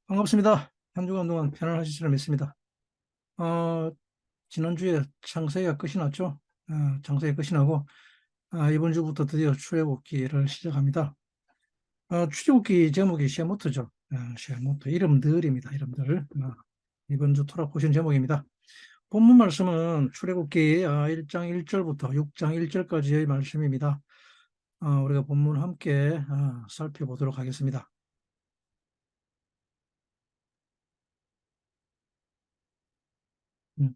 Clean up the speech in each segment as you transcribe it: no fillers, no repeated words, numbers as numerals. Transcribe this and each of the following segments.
반갑습니다. 한 주간 동안 편안하시리라 믿습니다. 어, 지난주에 창세기가 끝이 났죠? 창세기 끝이 나고, 이번 주부터 드디어 출애굽기를 시작합니다. 출애굽기 제목이 쉐모트죠. 쉐모트. 이름들입니다. 이름들. 이번 주 토라 보신 제목입니다. 본문 말씀은 출애굽기 1장 1절부터 6장 1절까지의 말씀입니다. 우리가 본문 함께 살펴보도록 하겠습니다. 음.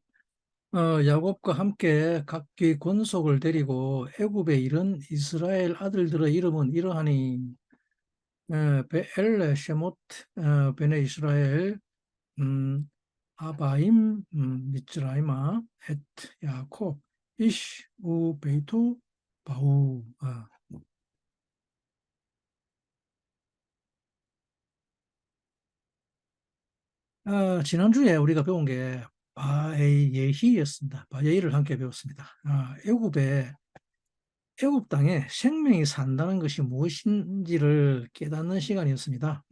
야곱과 함께 각기 권속을 데리고 애굽에 이른 이스라엘 아들들의 이름은 이러하니 베엘레 쉐못 베네 이스라엘 음, 아바임 미츠라이마 엣 야콥 이시 우 베이투 바우. 지난주에 우리가 배운 게 바에예히였습니다. 바에히를 함께 배웠습니다. 애굽 땅에 생명이 산다는 것이 무엇인지를 깨닫는 시간이었습니다.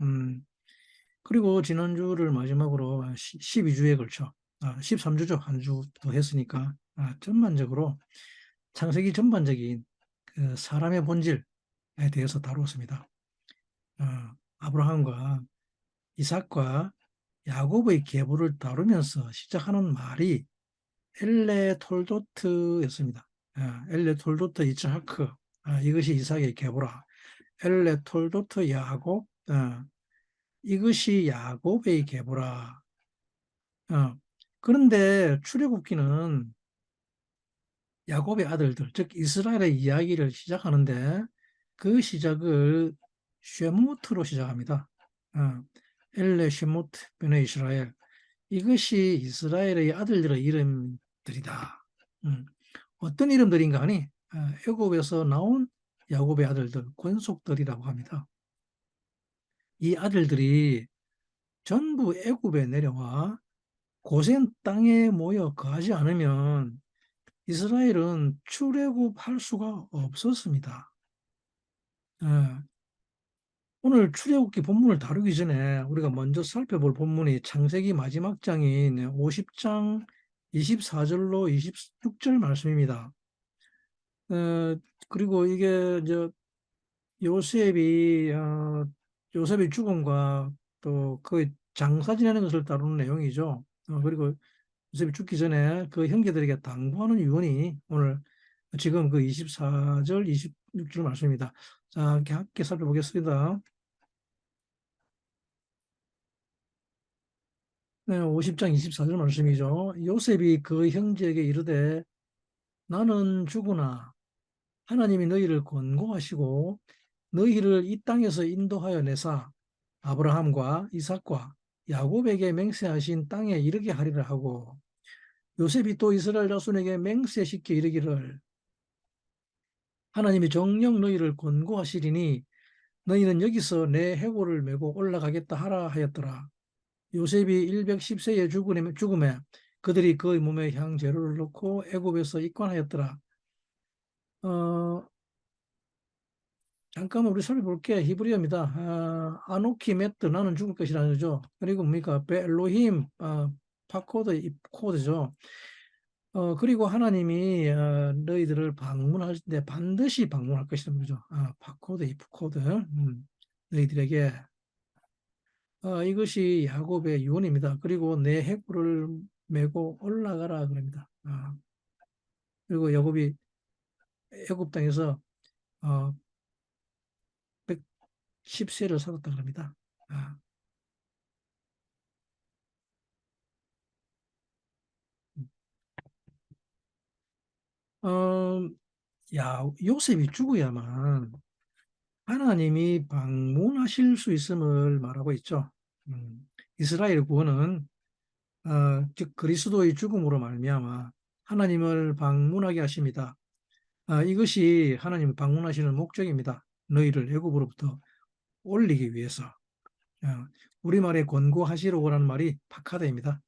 그리고 지난주를 마지막으로 12주에 걸쳐, 13주죠. 한 주 더 했으니까, 전반적으로 창세기 전반적인 그 사람의 본질에 대해서 다루었습니다. 어, 아브라함과 이삭과 야곱의 계보를 다루면서 시작하는 말이 엘레 톨도트였습니다. 엘레 톨도트 이츠하크, 이것이 이삭의 계보라. 엘레 톨도트 야곱, 이것이 야곱의 계보라. 어, 그런데 출애굽기는 야곱의 아들들, 즉 이스라엘의 이야기를 시작하는데 그 시작을 쉐모트로 시작합니다. 어, 엘레 쉐모트 베네 이스라엘. 이것이 이스라엘의 아들들의 이름들이다. 음, 어떤 이름들인가 하니 애굽에서 나온 야곱의 아들들, 권속들이라고 합니다. 이 아들들이 전부 애굽에 내려와 고센 땅에 모여 거하지 않으면 이스라엘은 출애굽할 수가 없었습니다. 어, 오늘 출애굽기 본문을 다루기 전에 우리가 먼저 살펴볼 본문이 창세기 마지막 장인 50장 24절로 26절 말씀입니다. 어, 그리고 이게 요셉이 요셉의 죽음과 또 그 장사 지내는 것을 다루는 내용이죠. 그리고 요셉이 죽기 전에 그 형제들에게 당부하는 유언이 오늘 지금 그 24절, 26절 말씀입니다. 자, 함께 살펴보겠습니다. 네, 50장 24절 말씀이죠. 요셉이 그 형제에게 이르되 나는 죽으나 하나님이 너희를 권고하시고 너희를 이 땅에서 인도하여 내사 아브라함과 이삭과 야곱에게 맹세하신 땅에 이르게 하리라 하고 요셉이 또 이스라엘 자손에게 맹세시켜 이르기를 하나님이 정녕 너희를 권고하시리니 너희는 여기서 내 해골을 메고 올라가겠다 하라 하였더라. 요셉이 110세에 죽음에 그들이 그의 몸에 향재료를 넣고 애굽에서 입관하였더라. 어, 잠깐만 우리 살펴볼게. 히브리어입니다. 아노키 메트 나는 죽을 것이라는 거죠. 그리고 뭡니까? 베엘로힘 파코드 입코드죠. 그리고 하나님이 너희들을 방문할 때 반드시 방문할 것이라는 거죠. 파코드 입코드 너희들에게 이것이 야곱의 유언입니다. 그리고 내 해골을 메고 올라가라 그럽니다. 그리고 야곱이 애굽 땅에서 어, 110세를 살았다 그럽니다. 아, 어, 요셉이 죽어야만 하나님이 방문하실 수 있음을 말하고 있죠. 이스라엘 구원은 즉 그리스도의 죽음으로 말미암아 하나님을 방문하게 하십니다. 이것이 하나님을 방문하시는 목적입니다. 너희를 애굽으로부터 올리기 위해서. 우리말에 권고하시려고라는 말이 파카드입니다.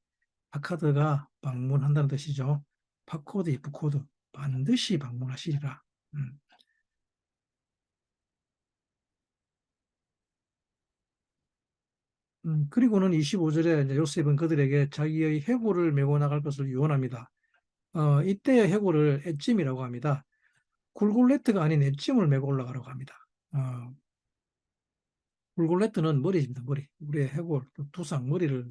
파카드가 방문한다는 뜻이죠. 파코드, 이프코드 반드시 방문하시리라. 음. 그리고는 25절에 이제 요셉은 그들에게 자기의 해골을 메고 나갈 것을 유언합니다. 이때의 해골을 엣짐이라고 합니다. 굴골레트가 아닌 엣짐을 메고 올라가라고 합니다. 어, 굴골레트는 머리입니다. 머리. 우리의 해골, 또 두상, 머리를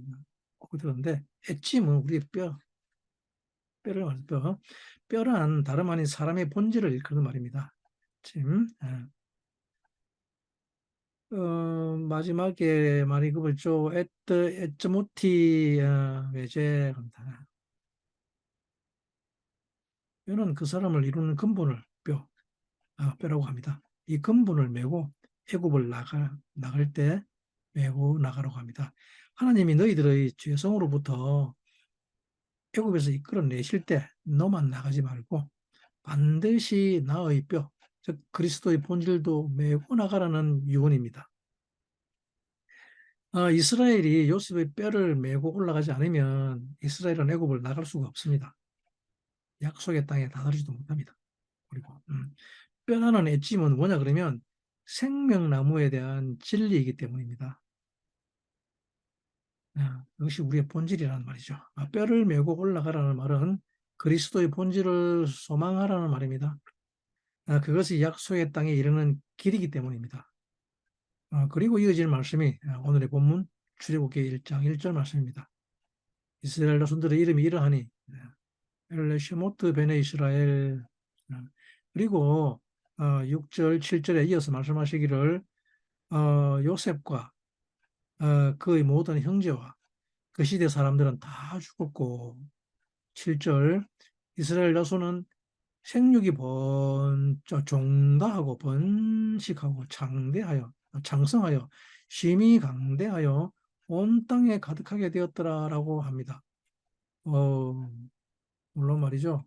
꽂고 들었는데 엣짐은 우리의 뼈를 말해서 뼈란 다름 아닌 사람의 본질을 일컫는 말입니다. 침. 마지막에 많이 그었죠. 에트모티 외제 뼈는 그 사람을 이루는 근본을 뼈라고 합니다. 이 근본을 메고 애굽을 나갈 때 메고 나가라고 합니다. 하나님이 너희들의 죄성으로부터 애굽에서 이끌어내실 때 너만 나가지 말고 반드시 나의 뼈, 즉 그리스도의 본질도 메고 나가라는 유언입니다. 이스라엘이 요셉의 뼈를 메고 올라가지 않으면 이스라엘은 애굽을 나갈 수가 없습니다. 약속의 땅에 다다르지도 못합니다. 그리고 뼈라는 엣짐은 뭐냐 그러면 생명나무에 대한 진리이기 때문입니다. 이것이 우리의 본질이라는 말이죠. 뼈를 메고 올라가라는 말은 그리스도의 본질을 소망하라는 말입니다. 그것이 약속의 땅에 이르는 길이기 때문입니다. 그리고 이어질 말씀이 오늘의 본문 출애굽기 1장 1절 말씀입니다. 이스라엘 자손들의 이름이 이러하니 엘레 쉐모트 베네 이스라엘. 그리고 6절 7절에 이어서 말씀하시기를 요셉과 그의 모든 형제와 그 시대 사람들은 다 죽었고 7절 이스라엘 자손은 생육이 종다하고 번식하고 장성하여 심히 강대하여 온 땅에 가득하게 되었더라라고 합니다. 어, 물론 말이죠.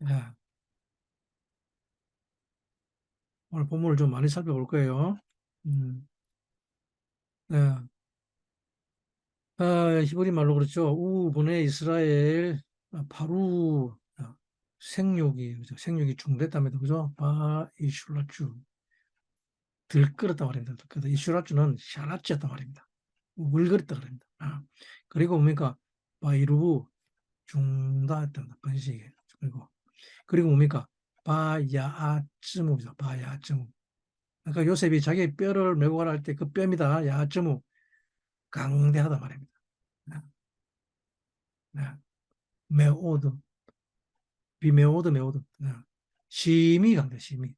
예, 오늘 본문을 좀 많이 살펴볼 거예요. 음, 예. 히브리 말로 그렇죠. 우분의 이스라엘 바로 그죠? 생육이 중됐답니다. 그죠? 이슈라쭈 들끓었단 말입니다. 들끓었다. 이슈라쭈는 샤라찌였단 말입니다. 울거렸다 그럽니다. 그리고 뭡니까? 바이루 중다했던 번식이 그리고 뭡니까? 바야아쯔무입니다. 바야쯔무. 그러니까 요셉이 자기 뼈를 메고 가라 할 때 그 뼈입니다. 야쯔무 강대하다 말입니다. 네, 네. 메오드 비메오드 메오드 네. 심히 강대 심히.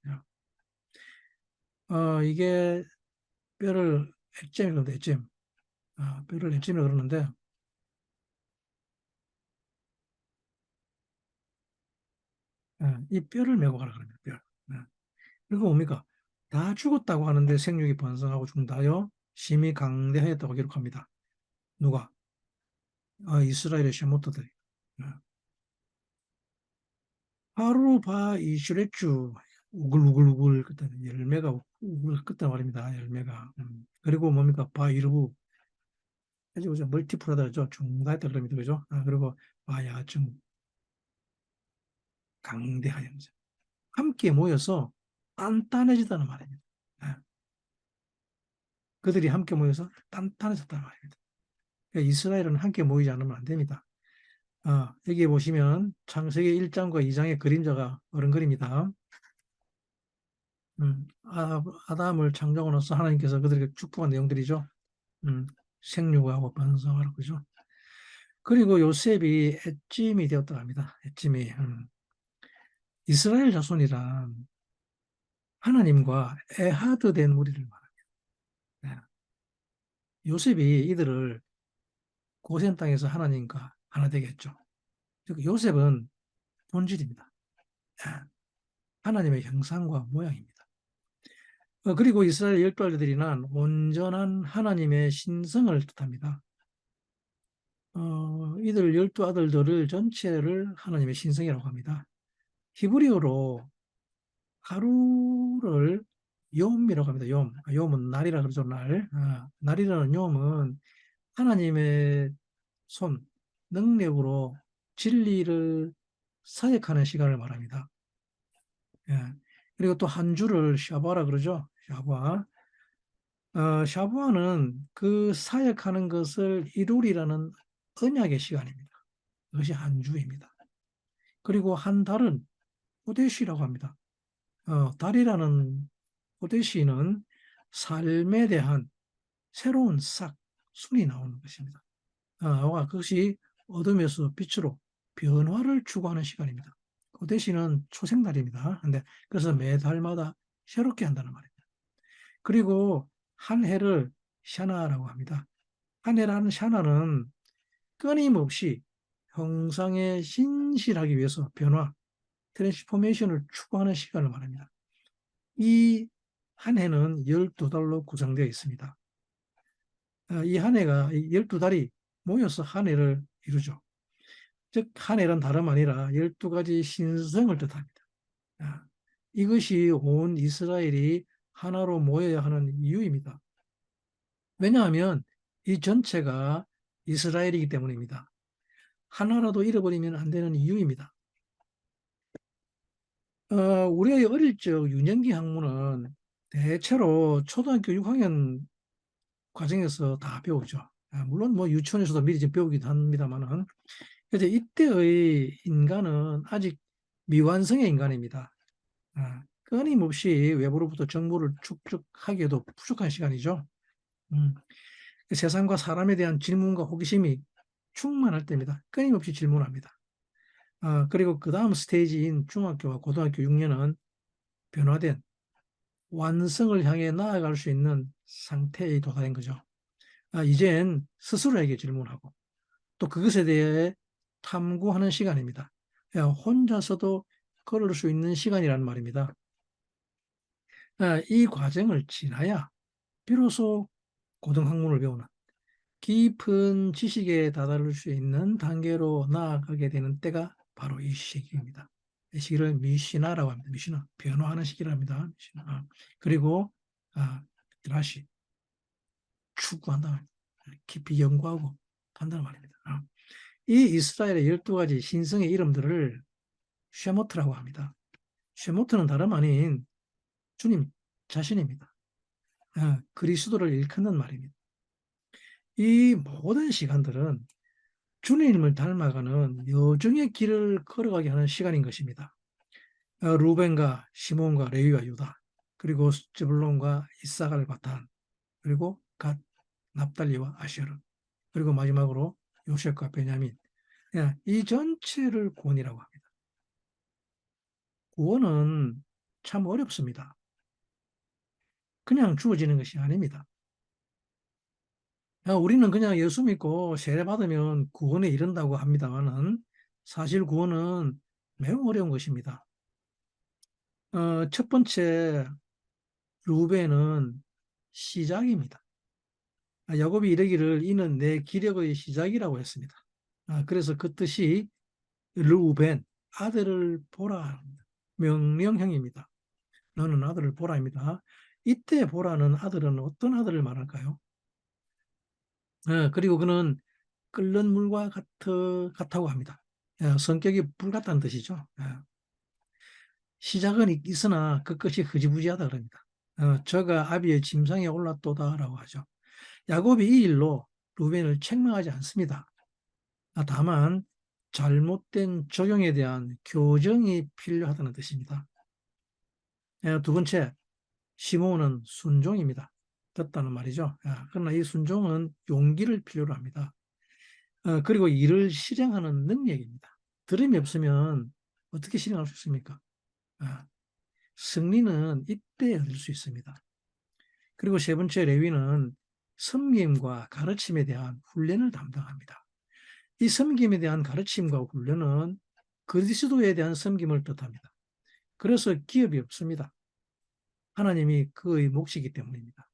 이게 뼈를 액잼이라고 그러는데 액잼. 뼈를 액잼이라고 그러는데 이 뼈를 메고 가라 그럽니다. 뼈. 네. 그리고 뭡니까? 다 죽었다고 하는데 생육이 번성하고 중다하여 심히 강대하였다고 기록합니다. 누가? 이스라엘의 셰모터들이. 하루 바 이슈레쭈 우글우글우글 그때 열매가 우글 그때 말입니다. 열매가. 그리고 뭡니까? 바 이르부 해지고 멀티플하다죠. 중다했다 그럽니다. 그죠? 그리고 바야 좀 강대하여서 함께 모여서 단단해지다는 말입니다. 예. 그들이 함께 모여서 단단해졌다는 말입니다. 그러니까 이스라엘은 함께 모이지 않으면 안 됩니다. 여기 보시면 창세기 1장과 2장의 그림자가 어른거립니다. 아담을 창조하고 나서 하나님께서 그들에게 축복한 내용들이죠. 생육하고 번성하라 그죠. 그리고 요셉이 엣짐이 되었다고 합니다. 엣짐이 이스라엘 자손이란 하나님과 에하드 된 무리를 말합니다. 요셉이 이들을 고센 땅에서 하나님과 하나 되게 했죠. 즉 요셉은 본질입니다. 하나님의 형상과 모양입니다. 그리고 이스라엘 열두 아들들이란 온전한 하나님의 신성을 뜻합니다. 이들 열두 아들들을 전체를 하나님의 신성이라고 합니다. 히브리어로 하루를 욤이라고 합니다. 욤. 욤은 날이라 그러죠. 날. 날이라는 욤은 하나님의 손, 능력으로 진리를 사역하는 시간을 말합니다. 예. 그리고 또 한 주를 샤바라 그러죠. 샤바. 샤부아는 그 사역하는 것을 이루리라는 언약의 시간입니다. 그것이 한 주입니다. 그리고 한 달은 호데시라고 합니다. 달이라는 호데시는 삶에 대한 새로운 싹, 순이 나오는 것입니다. 그것이 어둠에서 빛으로 변화를 추구하는 시간입니다. 호데시는 초생달입니다. 근데 그래서 매달마다 새롭게 한다는 말입니다. 그리고 한 해를 샤나라고 합니다. 한 해라는 샤나는 끊임없이 형상에 신실하기 위해서 변화, 트랜스포메이션을 추구하는 시간을 말합니다. 이 한 해는 12달로 구성되어 있습니다. 이 한 해가 12달이 모여서 한 해를 이루죠. 즉, 한 해는 다름 아니라 12가지 신성을 뜻합니다. 아, 이것이 온 이스라엘이 하나로 모여야 하는 이유입니다. 왜냐하면 이 전체가 이스라엘이기 때문입니다. 하나라도 잃어버리면 안 되는 이유입니다. 우리의 어릴 적 유년기 학문은 대체로 초등학교 6학년 과정에서 다 배우죠. 물론 뭐 유치원에서도 미리 좀 배우기도 합니다만은, 그래서 이때의 인간은 아직 미완성의 인간입니다. 끊임없이 외부로부터 정보를 축적하기에도 부족한 시간이죠. 음, 세상과 사람에 대한 질문과 호기심이 충만할 때입니다. 끊임없이 질문합니다. 그리고 그 다음 스테이지인 중학교와 고등학교 6년은 변화된 완성을 향해 나아갈 수 있는 상태에 도달한 거죠. 이젠 스스로에게 질문하고 또 그것에 대해 탐구하는 시간입니다. 혼자서도 걸을 수 있는 시간이라는 말입니다. 이 과정을 지나야 비로소 고등학문을 배우는 깊은 지식에 다다를 수 있는 단계로 나아가게 되는 때가 바로 이 시기입니다. 이 시기를 미시나라고 합니다. 미시나, 변화하는 시기랍니다. 미시나. 그리고 드라시, 추구한다. 깊이 연구하고 한다는 말입니다. 이 이스라엘의 12가지 신성의 이름들을 쉐모트라고 합니다. 쉐모트는 다름 아닌 주님 자신입니다. 그리스도를 일컫는 말입니다. 이 모든 시간들은 주님을 닮아가는 여정의 길을 걸어가게 하는 시간인 것입니다. 루벤과 시몬과 레위와 유다, 그리고 스불론과 이사갈 바탄, 그리고 갓, 납달리와 아셔르, 그리고 마지막으로 요셉과 베냐민. 이 전체를 구원이라고 합니다. 구원은 참 어렵습니다. 그냥 주어지는 것이 아닙니다. 우리는 그냥 예수 믿고 세례 받으면 구원에 이른다고 합니다만은 사실 구원은 매우 어려운 것입니다. 첫 번째 루벤은 시작입니다. 야곱이 이르기를 이는 내 기력의 시작이라고 했습니다. 그래서 그 뜻이 루벤, 아들을 보라, 명령형입니다. 너는 아들을 보라입니다. 이때 보라는 아들은 어떤 아들을 말할까요? 그리고 그는 끓는 물과 같다고 합니다. 성격이 불 같다는 뜻이죠. 시작은 있으나 그 끝이 흐지부지하다 그럽니다. 저가 아비의 짐승에 올랐도다라고 하죠. 야곱이 이 일로 루벤을 책망하지 않습니다. 다만 잘못된 적용에 대한 교정이 필요하다는 뜻입니다. 두 번째, 시몬은 순종입니다. 듣다는 말이죠. 그러나 이 순종은 용기를 필요로 합니다. 그리고 이를 실행하는 능력입니다. 들음이 없으면 어떻게 실행할 수 있습니까? 승리는 이때 얻을 수 있습니다. 그리고 세 번째 레위는 섬김과 가르침에 대한 훈련을 담당합니다. 이 섬김에 대한 가르침과 훈련은 그리스도에 대한 섬김을 뜻합니다. 그래서 기업이 없습니다. 하나님이 그의 몫이기 때문입니다.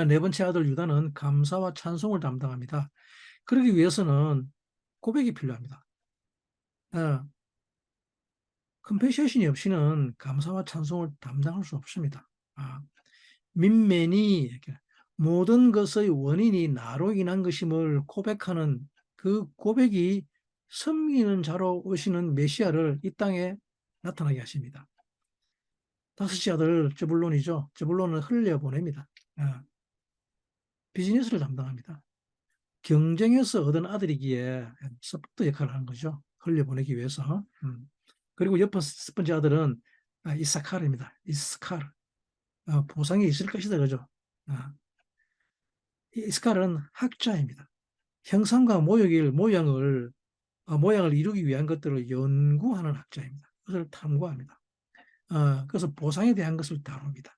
네 번째 아들 유다는 감사와 찬송을 담당합니다. 그러기 위해서는 고백이 필요합니다. 컴패셔션이 없이는 감사와 찬송을 담당할 수 없습니다. 민맨이 모든 것의 원인이 나로 인한 것임을 고백하는 그 고백이 섬기는 자로 오시는 메시아를 이 땅에 나타나게 하십니다. 다섯째 아들 저불론이죠. 저불론은 흘려보냅니다. 비즈니스를 담당합니다. 경쟁에서 얻은 아들이기에 서포트 역할을 하는 거죠. 흘려보내기 위해서. 그리고 여섯 번째 아들은 이사카르입니다. 이스카르. 보상이 있을 것이다. 그죠? 이스카르는 학자입니다. 형상과 모양을 이루기 위한 것들을 연구하는 학자입니다. 그것을 탐구합니다. 그래서 보상에 대한 것을 다룹니다.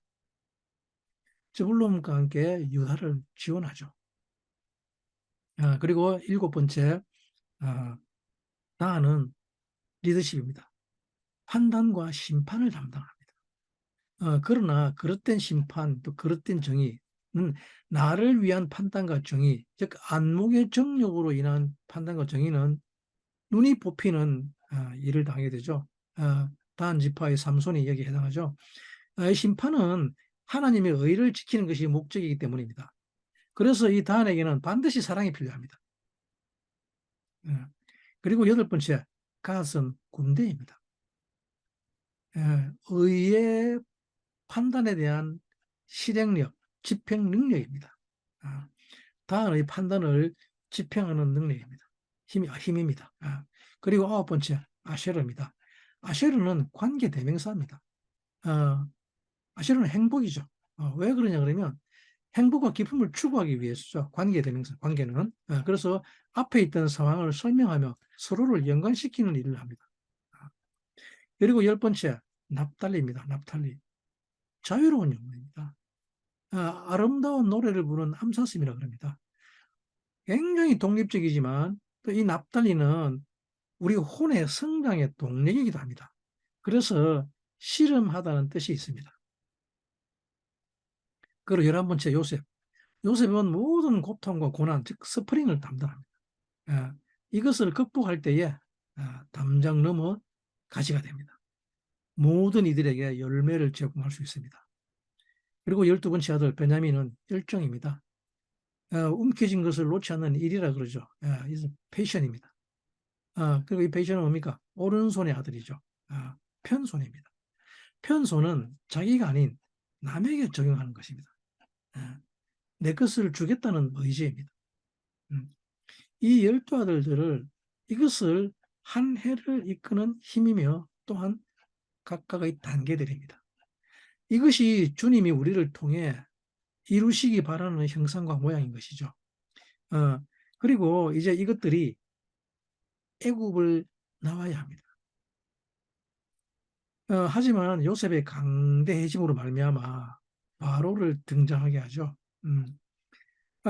저불론과 함께 유다를 지원하죠. 그리고 일곱 번째, 다하는 리더십입니다. 판단과 심판을 담당합니다. 그러나 그릇된 심판, 또 그릇된 정의는 나를 위한 판단과 정의, 즉 안목의 정력으로 인한 판단과 정의는 눈이 뽑히는 일을 당하게 되죠. 단 지파의 삼손이 여기에 해당하죠. 심판은 하나님의 의를 지키는 것이 목적이기 때문입니다. 그래서 이 단에게는 반드시 사랑이 필요합니다. 그리고 여덟 번째, 갓은 군대입니다. 의의 판단에 대한 실행력, 집행 능력입니다. 다은의 판단을 집행하는 능력입니다. 힘입니다. 그리고 아홉 번째, 아쉐르입니다. 아쉐르는 관계 대명사입니다. 아쉐르는 행복이죠. 왜 그러냐 그러면 행복과 기쁨을 추구하기 위해서죠. 관계 대명사, 관계는. 그래서 앞에 있던 상황을 설명하며 서로를 연관시키는 일을 합니다. 그리고 열 번째, 납달리입니다. 납달리. 자유로운 영혼입니다. 아름다운 노래를 부르는 암사슴이라고 합니다. 굉장히 독립적이지만 또 이 납달리는 우리 혼의 성장의 동력이기도 합니다. 그래서 씨름하다는 뜻이 있습니다. 그리고 11번째 요셉. 요셉은 모든 고통과 고난, 즉 스프링을 담당합니다. 이것을 극복할 때에 담장 넘어 가시가 됩니다. 모든 이들에게 열매를 제공할 수 있습니다. 그리고 12번째 아들 베냐민은 열정입니다. 움켜진 것을 놓지 않는 일이라 그러죠. 패션입니다. 그리고 이 패션은 뭡니까? 오른손의 아들이죠. 편손입니다. 편손은 자기가 아닌 남에게 적용하는 것입니다. 내 것을 주겠다는 의지입니다. 이 12아들들을 이것을 한 해를 이끄는 힘이며 또한 각각의 단계들입니다. 이것이 주님이 우리를 통해 이루시기 바라는 형상과 모양인 것이죠. 그리고 이제 이것들이 애굽을 나와야 합니다. 하지만 요셉의 강대해짐으로 말미암아 바로를 등장하게 하죠.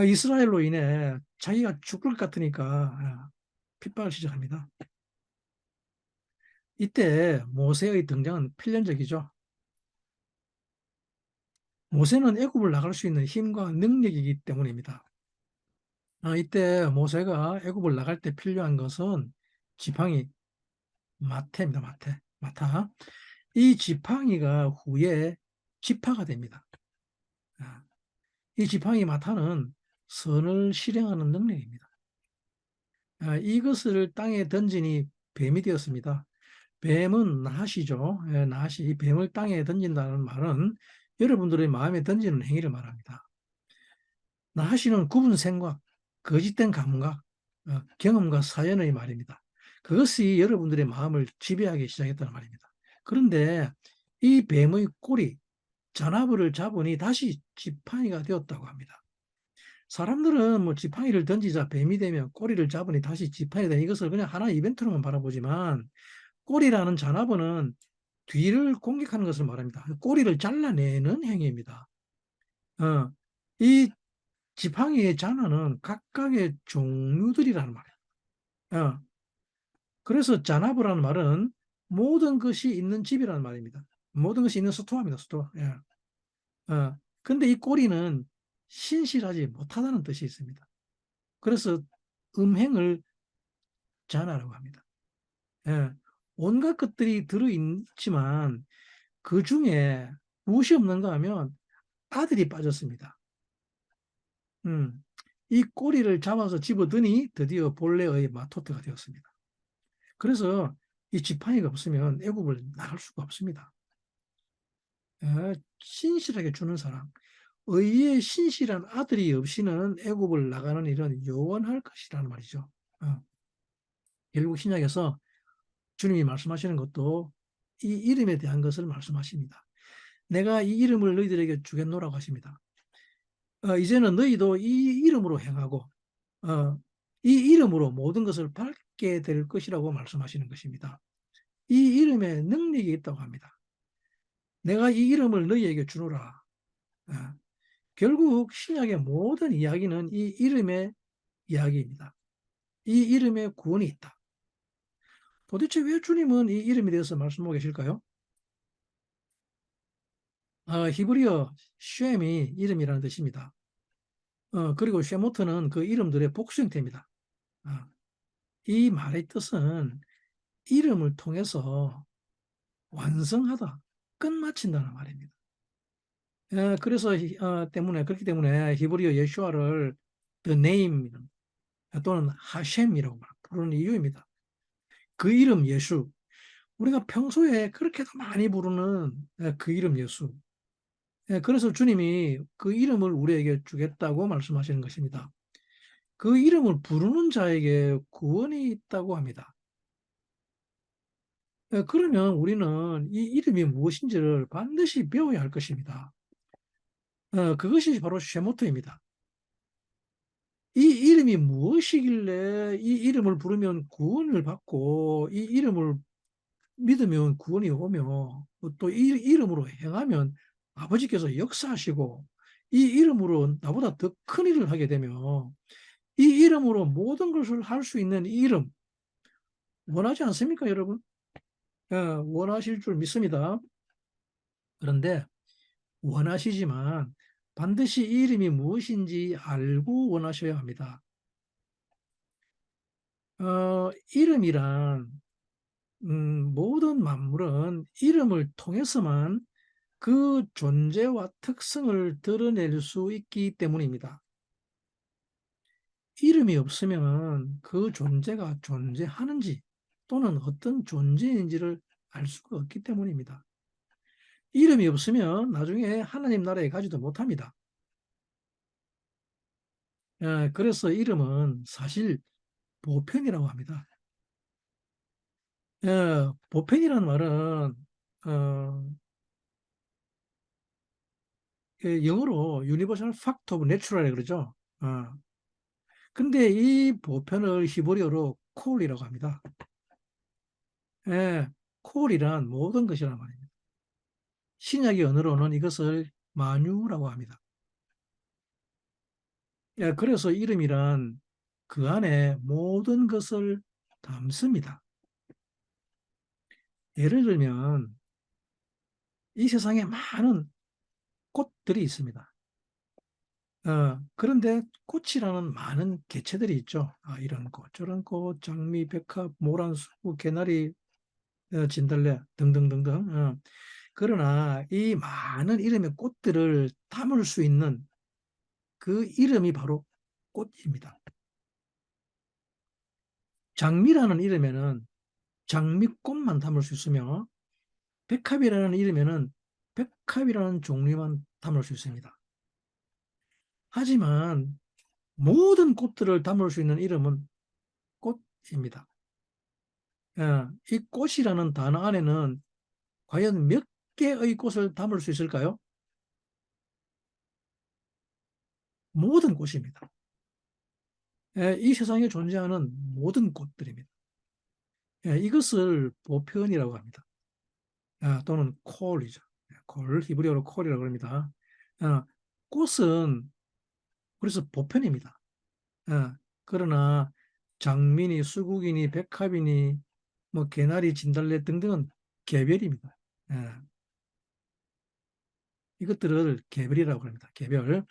이스라엘로 인해 자기가 죽을 것 같으니까 핍박을 시작합니다. 이때 모세의 등장은 필연적이죠. 모세는 애굽을 나갈 수 있는 힘과 능력이기 때문입니다. 이때 모세가 애굽을 나갈 때 필요한 것은 지팡이 마태입니다. 마타. 이 지팡이가 후에 지파가 됩니다. 이 지팡이 마타는 선을 실행하는 능력입니다. 이것을 땅에 던지니 뱀이 되었습니다. 뱀은 낫이죠. 낫이 이 뱀을 땅에 던진다는 말은 여러분들의 마음에 던지는 행위를 말합니다. 낫이는 굽은 생각, 거짓된 감각, 경험과 사연의 말입니다. 그것이 여러분들의 마음을 지배하기 시작했다는 말입니다. 그런데 이 뱀의 꼬리, 잔나비를 잡으니 다시 지팡이가 되었다고 합니다. 사람들은 뭐 지팡이를 던지자 뱀이 되면 꼬리를 잡으니 다시 지팡이가 되는 이것을 그냥 하나의 이벤트로만 바라보지만 꼬리라는 잔나비는 뒤를 공격하는 것을 말합니다. 꼬리를 잘라내는 행위입니다. 이 지팡이의 잔나는 각각의 종류들이라는 말이에요. 그래서 잔나비라는 말은 모든 것이 있는 집이라는 말입니다. 모든 것이 있는 스토어입니다. 스토어. 근데 이 꼬리는 신실하지 못하다는 뜻이 있습니다. 그래서 음행을 잔나라고 합니다. 온갖 것들이 들어있지만 그 중에 무엇이 없는가 하면 아들이 빠졌습니다. 이 꼬리를 잡아서 집어드니 드디어 본래의 마토트가 되었습니다. 그래서 이 지팡이가 없으면 애굽을 나갈 수가 없습니다. 신실하게 주는 사람, 의의 신실한 아들이 없이는 애굽을 나가는 일은 요원할 것이라는 말이죠. 어, 결국 신약에서 주님이 말씀하시는 것도 이 이름에 대한 것을 말씀하십니다. 내가 이 이름을 너희들에게 주겠노라고 하십니다. 이제는 너희도 이 이름으로 행하고 이 이름으로 모든 것을 밟게 될 것이라고 말씀하시는 것입니다. 이 이름에 능력이 있다고 합니다. 내가 이 이름을 너희에게 주노라. 어, 결국 신약의 모든 이야기는 이 이름의 이야기입니다. 이 이름에 구원이 있다. 도대체 왜 주님은 이 이름에 대해서 말씀하고 계실까요? 히브리어 쉔이 이름이라는 뜻입니다. 그리고 쉐모트는 그 이름들의 복수 형태입니다. 어, 이 말의 뜻은 이름을 통해서 완성하다, 끝마친다는 말입니다. 그래서 그렇기 때문에 히브리어 예슈아를 the name 또는 하셴이라고 부르는 이유입니다. 그 이름 예수, 우리가 평소에 그렇게도 많이 부르는 그 이름 예수. 그래서 주님이 그 이름을 우리에게 주겠다고 말씀하시는 것입니다. 그 이름을 부르는 자에게 구원이 있다고 합니다. 그러면 우리는 이 이름이 무엇인지를 반드시 배워야 할 것입니다. 그것이 바로 쉐모토입니다. 이 이름이 무엇이길래 이 이름을 부르면 구원을 받고 이 이름을 믿으면 구원이 오며 또 이 이름으로 행하면 아버지께서 역사하시고 이 이름으로 나보다 더 큰 일을 하게 되며 이 이름으로 모든 것을 할 수 있는 이 이름 원하지 않습니까, 여러분? 원하실 줄 믿습니다. 그런데 원하시지만 반드시 이 이름이 무엇인지 알고 원하셔야 합니다. 이름이란 모든 만물은 이름을 통해서만 그 존재와 특성을 드러낼 수 있기 때문입니다. 이름이 없으면 그 존재가 존재하는지 또는 어떤 존재인지를 알 수가 없기 때문입니다. 이름이 없으면 나중에 하나님 나라에 가지도 못합니다. 그래서 이름은 사실 보편이라고 합니다. 보편이라는 말은 영어로 Universal Fact of Natural이라고 그러죠. 근데 이 보편을 히브리어로 콜이라고 합니다. 콜이란 모든 것이란 말입니다. 신약의 언어로는 이것을 마뉴라고 합니다. 그래서 이름이란 그 안에 모든 것을 담습니다. 예를 들면 이 세상에 많은 꽃들이 있습니다. 그런데 꽃이라는 많은 개체들이 있죠. 이런 꽃, 저런 꽃, 장미, 백합, 모란수, 개나리, 진달래 등등등등. 그러나 이 많은 이름의 꽃들을 담을 수 있는 그 이름이 바로 꽃입니다. 장미라는 이름에는 장미꽃만 담을 수 있으며 백합이라는 이름에는 백합이라는 종류만 담을 수 있습니다. 하지만 모든 꽃들을 담을 수 있는 이름은 꽃입니다. 이 꽃이라는 단어 안에는 과연 몇 개의 꽃을 담을 수 있을까요? 모든 꽃입니다. 이 세상에 존재하는 모든 꽃들입니다. 이것을 보편이라고 합니다. 또는 콜이죠. 콜, 히브리어로 콜이라고 합니다. 꽃은 그래서 보편입니다. 그러나 장미니, 수국이니, 백합이니, 뭐 개나리, 진달래 등등은 개별입니다. 이것들을 개별이라고 합니다. 개별.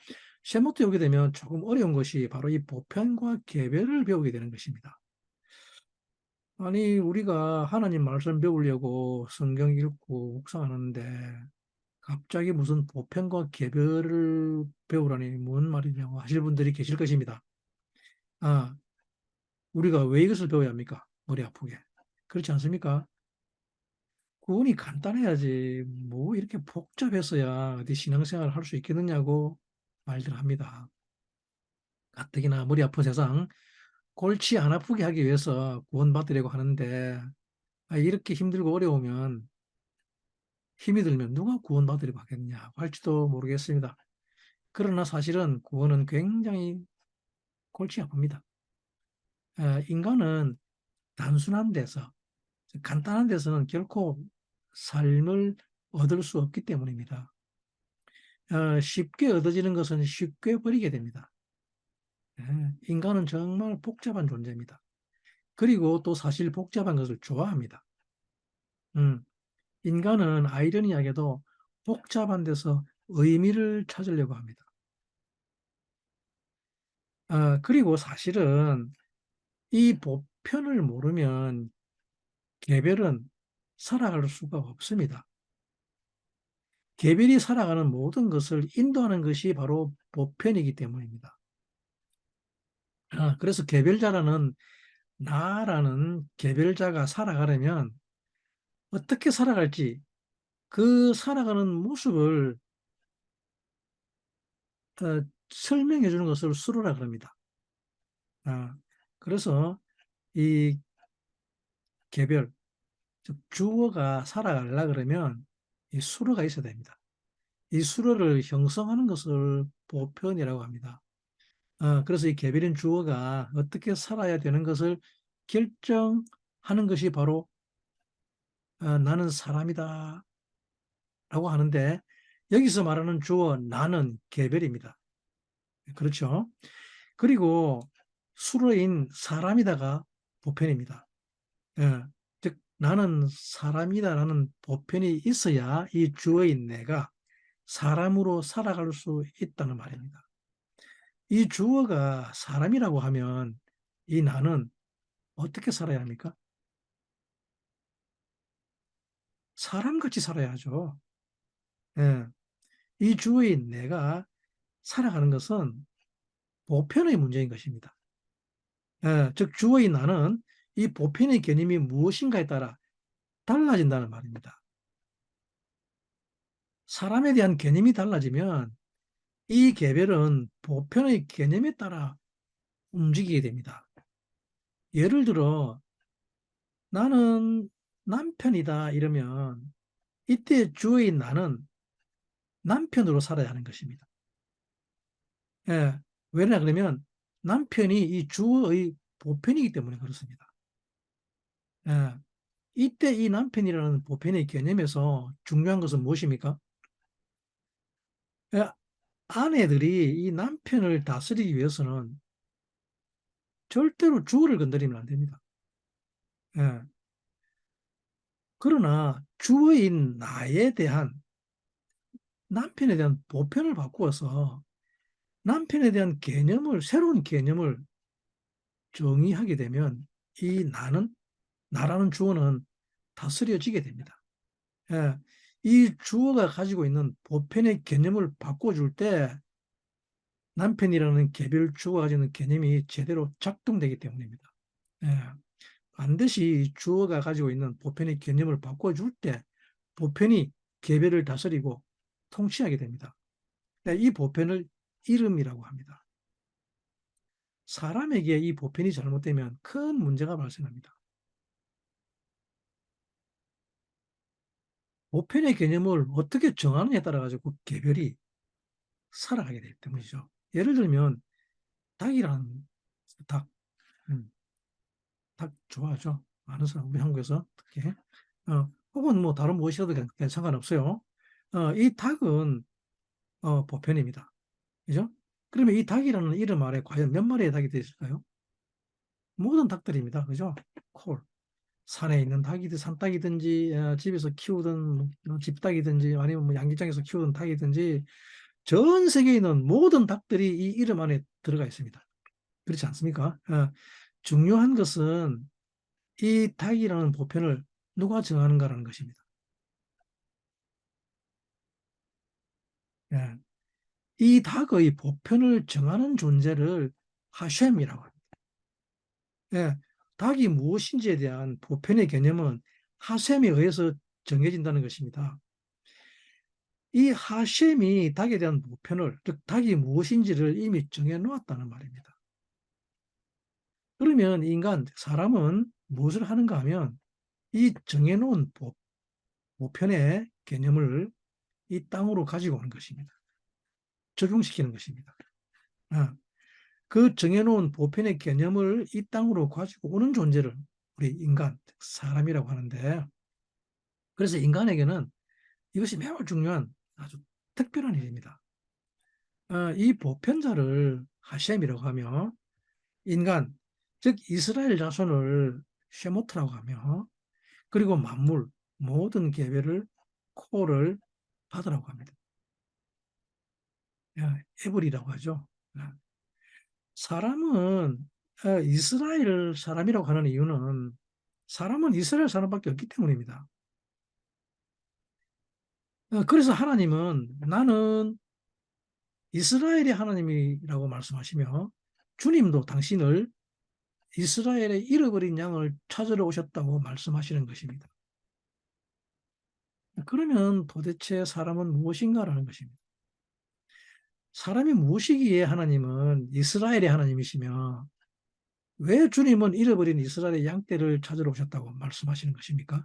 셰모트 오게 되면 조금 어려운 것이 바로 이 보편과 개별을 배우게 되는 것입니다. 아니, 우리가 하나님 말씀 배우려고 성경 읽고 묵상하는데 갑자기 무슨 보편과 개별을 배우라니 뭔 말이냐고 하실 분들이 계실 것입니다. 아, 우리가 왜 이것을 배워야 합니까? 머리 아프게. 그렇지 않습니까? 구원이 간단해야지 뭐 이렇게 복잡했어야 어디 신앙생활을 할 수 있겠느냐고 말들 합니다. 가뜩이나 머리 아픈 세상 골치 안 아프게 하기 위해서 구원받으려고 하는데 이렇게 힘들고 어려우면 힘이 들면 누가 구원받으려고 하겠냐 할지도 모르겠습니다. 그러나 사실은 구원은 굉장히 골치 아픕니다. 인간은 단순한 데서 간단한 데서는 결코 삶을 얻을 수 없기 때문입니다. 쉽게 얻어지는 것은 쉽게 버리게 됩니다. 인간은 정말 복잡한 존재입니다. 그리고 또 사실 복잡한 것을 좋아합니다. 음, 인간은 아이러니하게도 복잡한 데서 의미를 찾으려고 합니다. 그리고 사실은 이 보편을 모르면 개별은 살아갈 수가 없습니다. 개별이 살아가는 모든 것을 인도하는 것이 바로 보편이기 때문입니다. 그래서 개별자라는 나라는 개별자가 살아가려면 어떻게 살아갈지 그 살아가는 모습을 설명해 주는 것을 수로라 그럽니다. 아, 그래서 이 개별, 즉 주어가 살아가려 그러면 이 수로가 있어야 됩니다. 이 수로를 형성하는 것을 보편이라고 합니다. 그래서 이 개별인 주어가 어떻게 살아야 되는 것을 결정하는 것이 바로 나는 사람이다 라고 하는데 여기서 말하는 주어 나는 개별입니다. 그렇죠? 그리고 수로인 사람이다가 보편입니다. 예, 즉 나는 사람이다라는 보편이 있어야 이 주어인 내가 사람으로 살아갈 수 있다는 말입니다. 이 주어가 사람이라고 하면 이 나는 어떻게 살아야 합니까? 사람같이 살아야죠. 예, 이 주어인 내가 살아가는 것은 보편의 문제인 것입니다. 즉 주어인 나는 이 보편의 개념이 무엇인가에 따라 달라진다는 말입니다. 사람에 대한 개념이 달라지면 이 개별은 보편의 개념에 따라 움직이게 됩니다. 예를 들어 나는 남편이다 이러면 이때 주어인 나는 남편으로 살아야 하는 것입니다. 예, 왜냐 그러면 남편이 이 주어의 보편이기 때문에 그렇습니다. 예, 이때 이 남편이라는 보편의 개념에서 중요한 것은 무엇입니까? 예, 아내들이 이 남편을 다스리기 위해서는 절대로 주어를 건드리면 안 됩니다. 예, 그러나 주어인 나에 대한 남편에 대한 보편을 바꾸어서 남편에 대한 개념을, 새로운 개념을 정의하게 되면 이 나라는 주어는 다스려지게 됩니다. 예, 이 주어가 가지고 있는 보편의 개념을 바꿔줄 때 남편이라는 개별 주어가 가지고 있는 개념이 제대로 작동되기 때문입니다. 예, 반드시 주어가 가지고 있는 보편의 개념을 바꿔줄 때 보편이 개별을 다스리고 통치하게 됩니다. 네, 이 보편을 이름이라고 합니다. 사람에게 이 보편이 잘못되면 큰 문제가 발생합니다. 보편의 개념을 어떻게 정하느냐에 따라 가지고 개별이 살아가게 되기 때문이죠. 예를 들면 닭이란 닭, 음, 닭 좋아하죠. 많은 사람 우리 한국에서 특히 혹은 뭐 다른 무엇이라도 상관없어요. 이 닭은 보편입니다. 그죠? 그러면 이 닭이라는 이름 아래 과연 몇 마리의 닭이 되었을까요? 모든 닭들입니다. 그죠? 콜. 산에 있는 닭이든 산닭이든지 집에서 키우던 뭐 집닭이든지 아니면 뭐 양기장에서 키우던 닭이든지 전 세계에 있는 모든 닭들이 이 이름 안에 들어가 있습니다. 그렇지 않습니까? 중요한 것은 이 닭이라는 보편을 누가 정하는가라는 것입니다. 예. 이 닭의 보편을 정하는 존재를 하셴이라고 합니다. 예. 닭이 무엇인지에 대한 보편의 개념은 하셴에 의해서 정해진다는 것입니다. 이 하셴이 닭에 대한 보편을, 즉 닭이 무엇인지를 이미 정해 놓았다는 말입니다. 그러면 인간, 사람은 무엇을 하는가 하면 이 정해 놓은 보편의 개념을 이 땅으로 가지고 오는 것입니다. 적용시키는 것입니다. 어, 그 정해놓은 보편의 개념을 이 땅으로 가지고 오는 존재를 우리 인간, 사람이라고 하는데, 그래서 인간에게는 이것이 매우 중요한 아주 특별한 일입니다. 이 보편자를 하셴이라고 하며, 인간, 즉 이스라엘 자손을 쉐모트라고 하며, 그리고 만물, 모든 계배를, 코를 받으라고 합니다. 에브리라고 하죠. 사람은 이스라엘 사람이라고 하는 이유는 사람은 이스라엘 사람밖에 없기 때문입니다. 그래서 하나님은 나는 이스라엘의 하나님이라고 말씀하시며 주님도 당신을 이스라엘의 잃어버린 양을 찾으러 오셨다고 말씀하시는 것입니다. 그러면 도대체 사람은 무엇인가라는 것입니다. 사람이 무엇이기에 하나님은 이스라엘의 하나님이시며 왜 주님은 잃어버린 이스라엘의 양떼를 찾으러 오셨다고 말씀하시는 것입니까?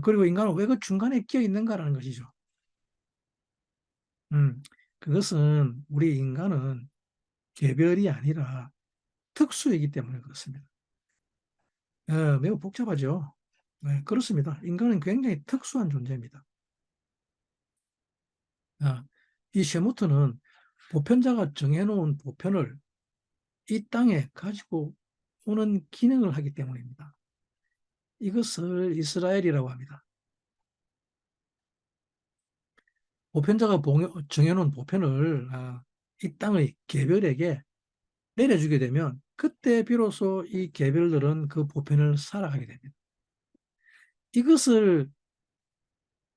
그리고 인간은 왜 그 중간에 끼어 있는가라는 것이죠. 음, 그것은 우리 인간은 개별이 아니라 특수이기 때문에 그렇습니다. 매우 복잡하죠. 네, 그렇습니다. 인간은 굉장히 특수한 존재입니다. 어, 이 쉐무트는 보편자가 정해놓은 보편을 이 땅에 가지고 오는 기능을 하기 때문입니다. 이것을 이스라엘이라고 합니다. 보편자가 정해놓은 보편을 이 땅의 개별에게 내려주게 되면 그때 비로소 이 개별들은 그 보편을 살아가게 됩니다. 이것을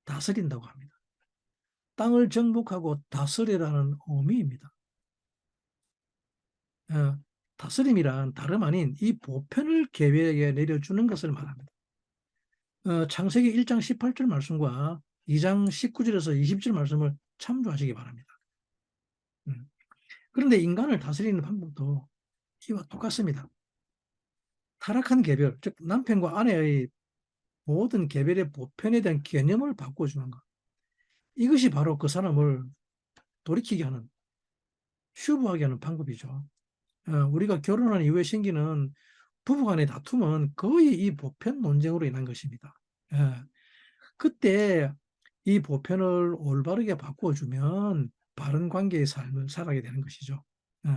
다스린다고 합니다. 땅을 정복하고 다스리라는 의미입니다. 다스림이란 다름 아닌 이 보편을 개별에게 내려주는 것을 말합니다. 창세기 1장 18절 말씀과 2장 19절에서 20절 말씀을 참조하시기 바랍니다. 그런데 인간을 다스리는 방법도 이와 똑같습니다. 타락한 개별, 즉 남편과 아내의 모든 개별의 보편에 대한 개념을 바꿔주는 것. 이것이 바로 그 사람을 돌이키게 하는, 휴브하게 하는 방법이죠. 우리가 결혼한 이후에 생기는 부부간의 다툼은 거의 이 보편 논쟁으로 인한 것입니다. 예, 그때 이 보편을 올바르게 바꿔주면 바른 관계의 삶을 살아가게 되는 것이죠. 예,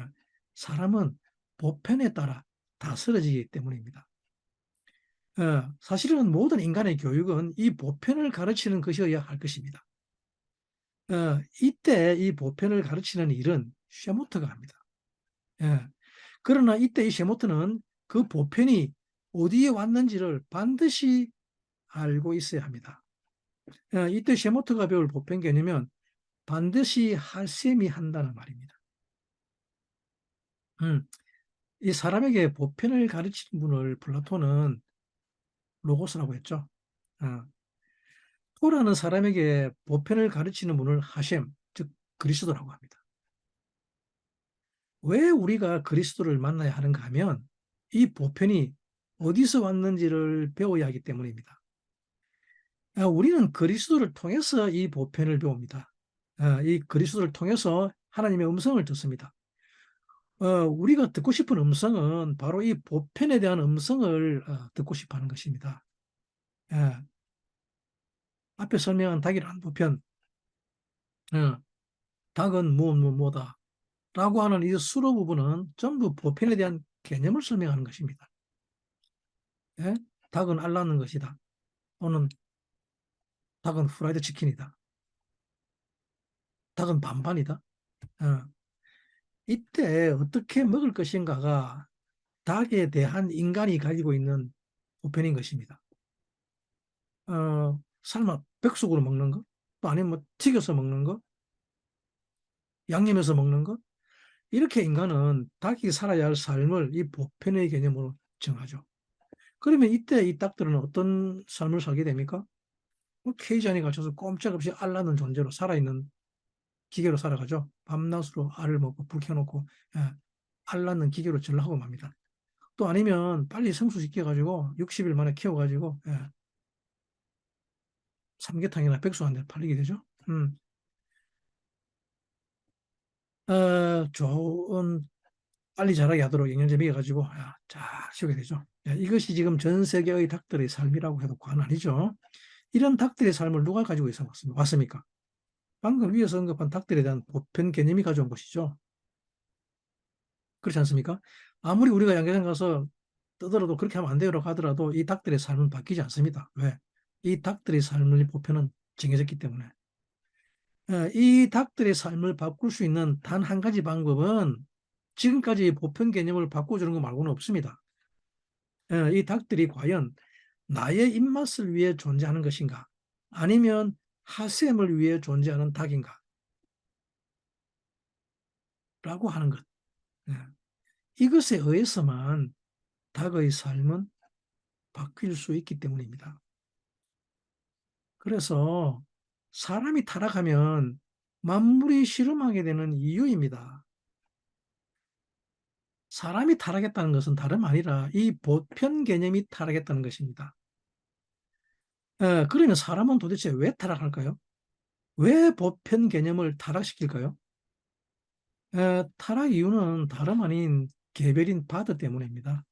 사람은 보편에 따라 다스려지기 때문입니다. 사실은 모든 인간의 교육은 이 보편을 가르치는 것이어야 할 것입니다. 이때 이 보편을 가르치는 일은 쉐모트가 합니다. 예. 그러나 이때 이 쉐모트는 그 보편이 어디에 왔는지를 반드시 알고 있어야 합니다. 이때 쉐모트가 배울 보편 개념은 반드시 하셈이 한다는 말입니다. 이 사람에게 보편을 가르치는 분을 플라톤은 로고스라고 했죠. 토라는 사람에게 보편을 가르치는 분을 하셈, 즉 그리스도라고 합니다. 왜 우리가 그리스도를 만나야 하는가 하면 이 보편이 어디서 왔는지를 배워야 하기 때문입니다. 우리는 그리스도를 통해서 이 보편을 배웁니다. 이 그리스도를 통해서 하나님의 음성을 듣습니다. 우리가 듣고 싶은 음성은 바로 이 보편에 대한 음성을 듣고 싶어 하는 것입니다. 앞에 설명한 닭이라는 보편, 닭은 뭐다 라고 하는 이 수로 부분은 전부 보편에 대한 개념을 설명하는 것입니다. 닭은 알 낳는 것이다. 또는 닭은 후라이드 치킨이다. 닭은 반반이다. 이때 어떻게 먹을 것인가가 닭에 대한 인간이 가지고 있는 보편인 것입니다. 삶아 백숙으로 먹는 거, 또 아니면 뭐 튀겨서 먹는 거, 양념해서 먹는 거, 이렇게 인간은 닭이 살아야 할 삶을 이 보편의 개념으로 정하죠. 그러면 이때 이 닭들은 어떤 삶을 살게 됩니까? 뭐 케이지 안에 갇혀서 꼼짝없이 알 낳는 존재로 살아있는 기계로 살아가죠. 밤낮으로 알을 먹고 불 켜놓고 예, 알 낳는 기계로 전락하고 맙니다. 또 아니면 빨리 성수시켜가지고 60일 만에 키워가지고 예, 삼계탕이나 백숙한데 팔리게 되죠. 좋은 빨리 자라게 하도록 영양제 먹여가지고 쫙 키우게 되죠. 이것이 지금 전 세계의 닭들의 삶이라고 해도 과언 아니죠. 이런 닭들의 삶을 누가 가지고 있어 왔습니까? 방금 위에서 언급한 닭들에 대한 보편 개념이 가져온 것이죠. 그렇지 않습니까? 아무리 우리가 양계장 가서 떠들어도 그렇게 하면 안 돼요라고 하더라도 이 닭들의 삶은 바뀌지 않습니다. 왜? 이 닭들의 삶의 보편은 정해졌기 때문에. 이 닭들의 삶을 바꿀 수 있는 단 한 가지 방법은 지금까지 보편 개념을 바꿔주는 것 말고는 없습니다. 이 닭들이 과연 나의 입맛을 위해 존재하는 것인가? 아니면 하셈을 위해 존재하는 닭인가? 라고 하는 것. 예. 이것에 의해서만 닭의 삶은 바뀔 수 있기 때문입니다. 그래서 사람이 타락하면 만물이 실험하게 되는 이유입니다. 사람이 타락했다는 것은 다름 아니라 이 보편 개념이 타락했다는 것입니다. 그러면 사람은 도대체 왜 타락할까요? 왜 보편 개념을 타락시킬까요? 타락 이유는 다름 아닌 개별인 바드 때문입니다.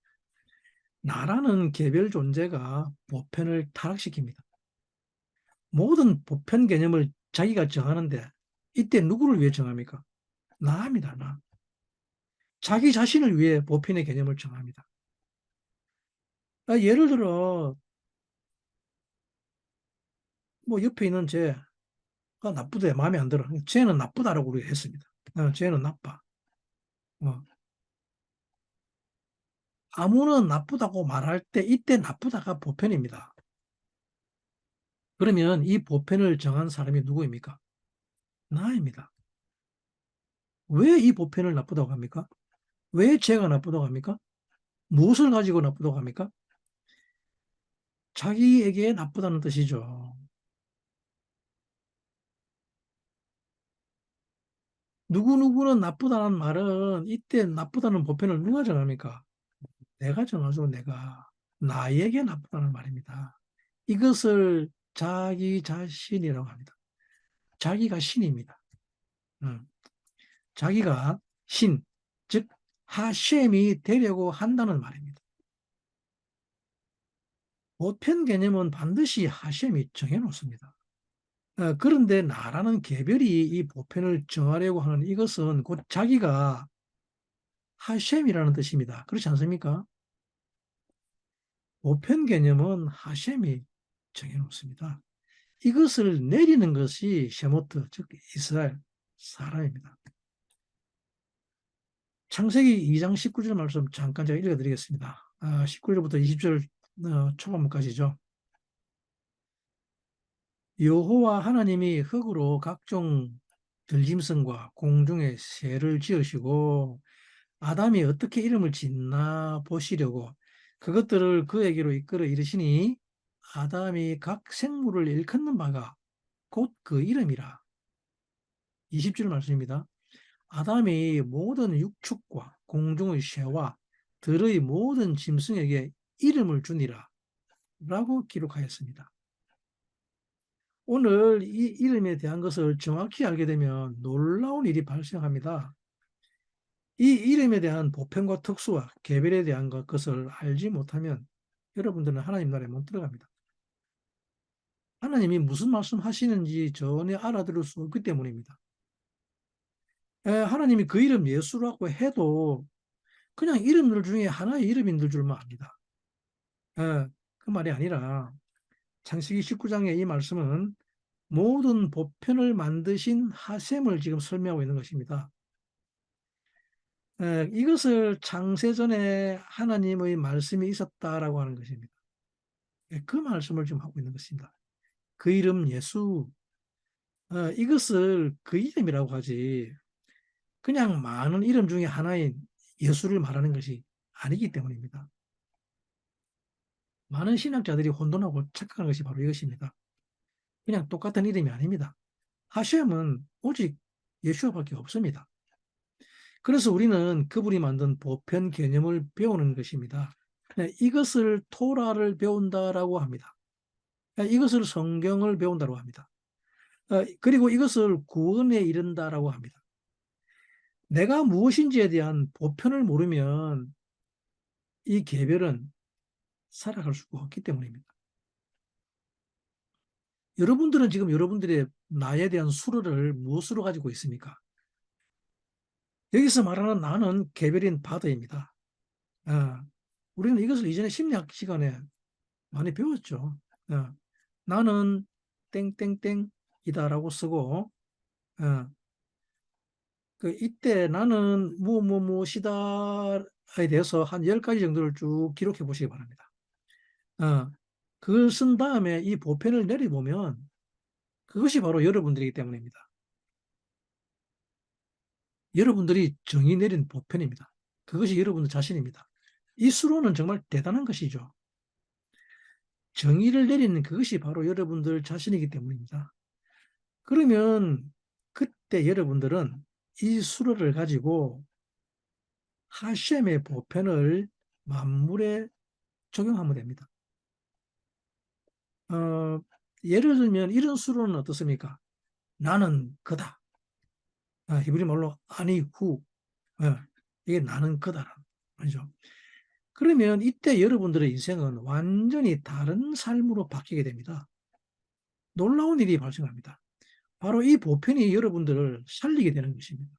나라는 개별 존재가 보편을 타락시킵니다. 모든 보편 개념을 자기가 정하는데 이때 누구를 위해 정합니까? 나입니다, 나. 자기 자신을 위해 보편의 개념을 정합니다. 예를 들어, 뭐 옆에 있는 쟤가 나쁘대, 마음에 안 들어. 쟤는 나쁘다라고 우리가 했습니다. 쟤는 나빠. 어. 아무는 나쁘다고 말할 때 이때 나쁘다가 보편입니다. 그러면 이 보편을 정한 사람이 누구입니까? 나입니다. 왜 이 보편을 나쁘다고 합니까? 왜 쟤가 나쁘다고 합니까? 무엇을 가지고 나쁘다고 합니까? 자기에게 나쁘다는 뜻이죠. 누구누구는 나쁘다는 말은 이때 나쁘다는 보편을 누가 정합니까? 내가 정하죠, 내가. 나에게 나쁘다는 말입니다. 이것을 자기 자신이라고 합니다. 자기가 신입니다. 음, 자기가 신, 즉 하셴이 되려고 한다는 말입니다. 보편 개념은 반드시 하셴이 정해놓습니다. 그런데 나라는 개별이 이 보편을 정하려고 하는 이것은 곧 자기가 하셴이라는 뜻입니다. 그렇지 않습니까? 보편 개념은 하셴이 정해놓습니다. 이것을 내리는 것이 셰모트, 즉 이스라엘 사람입니다. 창세기 2장 19절 말씀 잠깐 제가 읽어드리겠습니다. 19절부터 20절 초반부까지죠. 여호와 하나님이 흙으로 각종 들짐승과 공중의 새를 지으시고 아담이 어떻게 이름을 짓나 보시려고 그것들을 그에게로 이끌어 이르시니 아담이 각 생물을 일컫는 바가 곧 그 이름이라. 20절 말씀입니다. 아담이 모든 육축과 공중의 새와 들의 모든 짐승에게 이름을 주니라 라고 기록하였습니다. 오늘 이 이름에 대한 것을 정확히 알게 되면 놀라운 일이 발생합니다. 이 이름에 대한 보편과 특수와 개별에 대한 것을 알지 못하면 여러분들은 하나님 나라에 못 들어갑니다. 하나님이 무슨 말씀 하시는지 전혀 알아들을 수 없기 때문입니다. 하나님이 그 이름 예수라고 해도 그냥 이름들 중에 하나의 이름인 줄만 압니다. 그 말이 아니라 창세기 19장의 이 말씀은 모든 보편을 만드신 하셈을 지금 설명하고 있는 것입니다. 이것을 창세전에 하나님의 말씀이 있었다라고 하는 것입니다. 그 말씀을 지금 하고 있는 것입니다. 그 이름 예수, 이것을 그 이름이라고 하지 그냥 많은 이름 중에 하나인 예수를 말하는 것이 아니기 때문입니다. 많은 신학자들이 혼돈하고 착각하는 것이 바로 이것입니다. 그냥 똑같은 이름이 아닙니다. 하셴은 오직 예수와밖에 없습니다. 그래서 우리는 그분이 만든 보편 개념을 배우는 것입니다. 네, 이것을 토라를 배운다라고 합니다. 네, 이것을 성경을 배운다고 합니다. 그리고 이것을 구원에 이른다라고 합니다. 내가 무엇인지에 대한 보편을 모르면 이 개별은 살아갈 수가 없기 때문입니다. 여러분들은 지금 여러분들의 나에 대한 수로를 무엇으로 가지고 있습니까? 여기서 말하는 나는 개별인 바더입니다. 어, 우리는 이것을 이전에 심리학 시간에 많이 배웠죠. 어, 나는 땡땡땡이다라고 쓰고, 어, 이때 나는 무엇이다에 대해서 한 10가지 정도를 쭉 기록해 보시기 바랍니다. 어, 그걸 쓴 다음에 이 보편을 내려보면 그것이 바로 여러분들이기 때문입니다. 여러분들이 정의 내린 보편입니다. 그것이 여러분들 자신입니다. 이 수로는 정말 대단한 것이죠. 정의를 내리는 그것이 바로 여러분들 자신이기 때문입니다. 그러면 그때 여러분들은 이 수로를 가지고 하셴의 보편을 만물에 적용하면 됩니다. 어, 예를 들면 이런 수로는 어떻습니까? 나는 그다. 히브리 말로 아니 후. 이게 나는 그다라. 아니죠. 그러면 이때 여러분들의 인생은 완전히 다른 삶으로 바뀌게 됩니다. 놀라운 일이 발생합니다. 바로 이 보편이 여러분들을 살리게 되는 것입니다.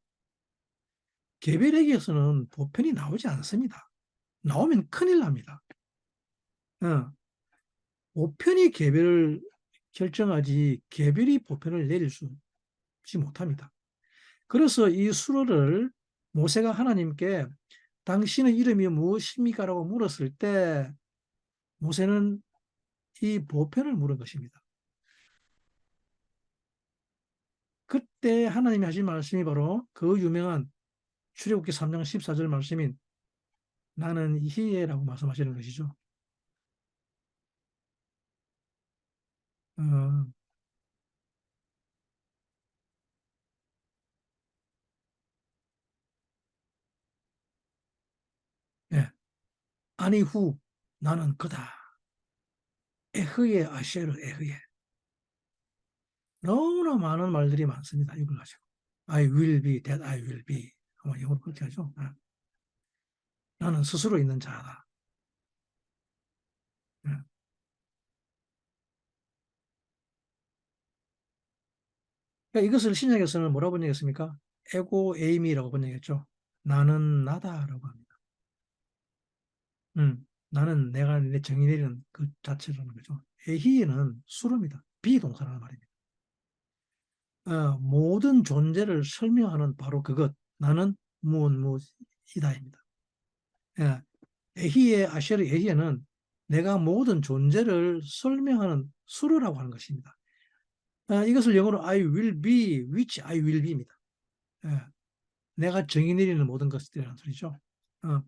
개별에게서는 보편이 나오지 않습니다. 나오면 큰일 납니다. 어, 보편이 개별을 결정하지 개별이 보편을 내릴 수 있지 못합니다. 그래서 이 수로를 모세가 하나님께 당신의 이름이 무엇입니까? 라고 물었을 때 모세는 이 보편을 물은 것입니다. 그때 하나님이 하신 말씀이 바로 그 유명한 출애굽기 3장 14절 말씀인 나는 희애라고 말씀하시는 것이죠. 어, 예. 아니후 나는 그다. 에흐에 아쉐르 에흐에. 너무나 많은 말들이 많습니다. 이걸 가지고. I will be that I will be. 아마 영어로 그렇게 하죠. 나는 스스로 있는 자다. 예. 그러니까 이것을 신약에서는 뭐라고 번역했습니까? 에고 에이미라고 번역했죠. 나는 나다라고 합니다. 나는 내가 내 정의 내리는 그 자체라는 거죠. 에히에는 수로입니다. 비동사라는 말입니다. 모든 존재를 설명하는 바로 그것. 나는 무엇이다입니다. 예, 에히에 아쉐르 에히에는 내가 모든 존재를 설명하는 수로라고 하는 것입니다. 이것을 영어로 I will be which I will be입니다. 예, 내가 정의 내리는 모든 것들이라는 소리죠. 어,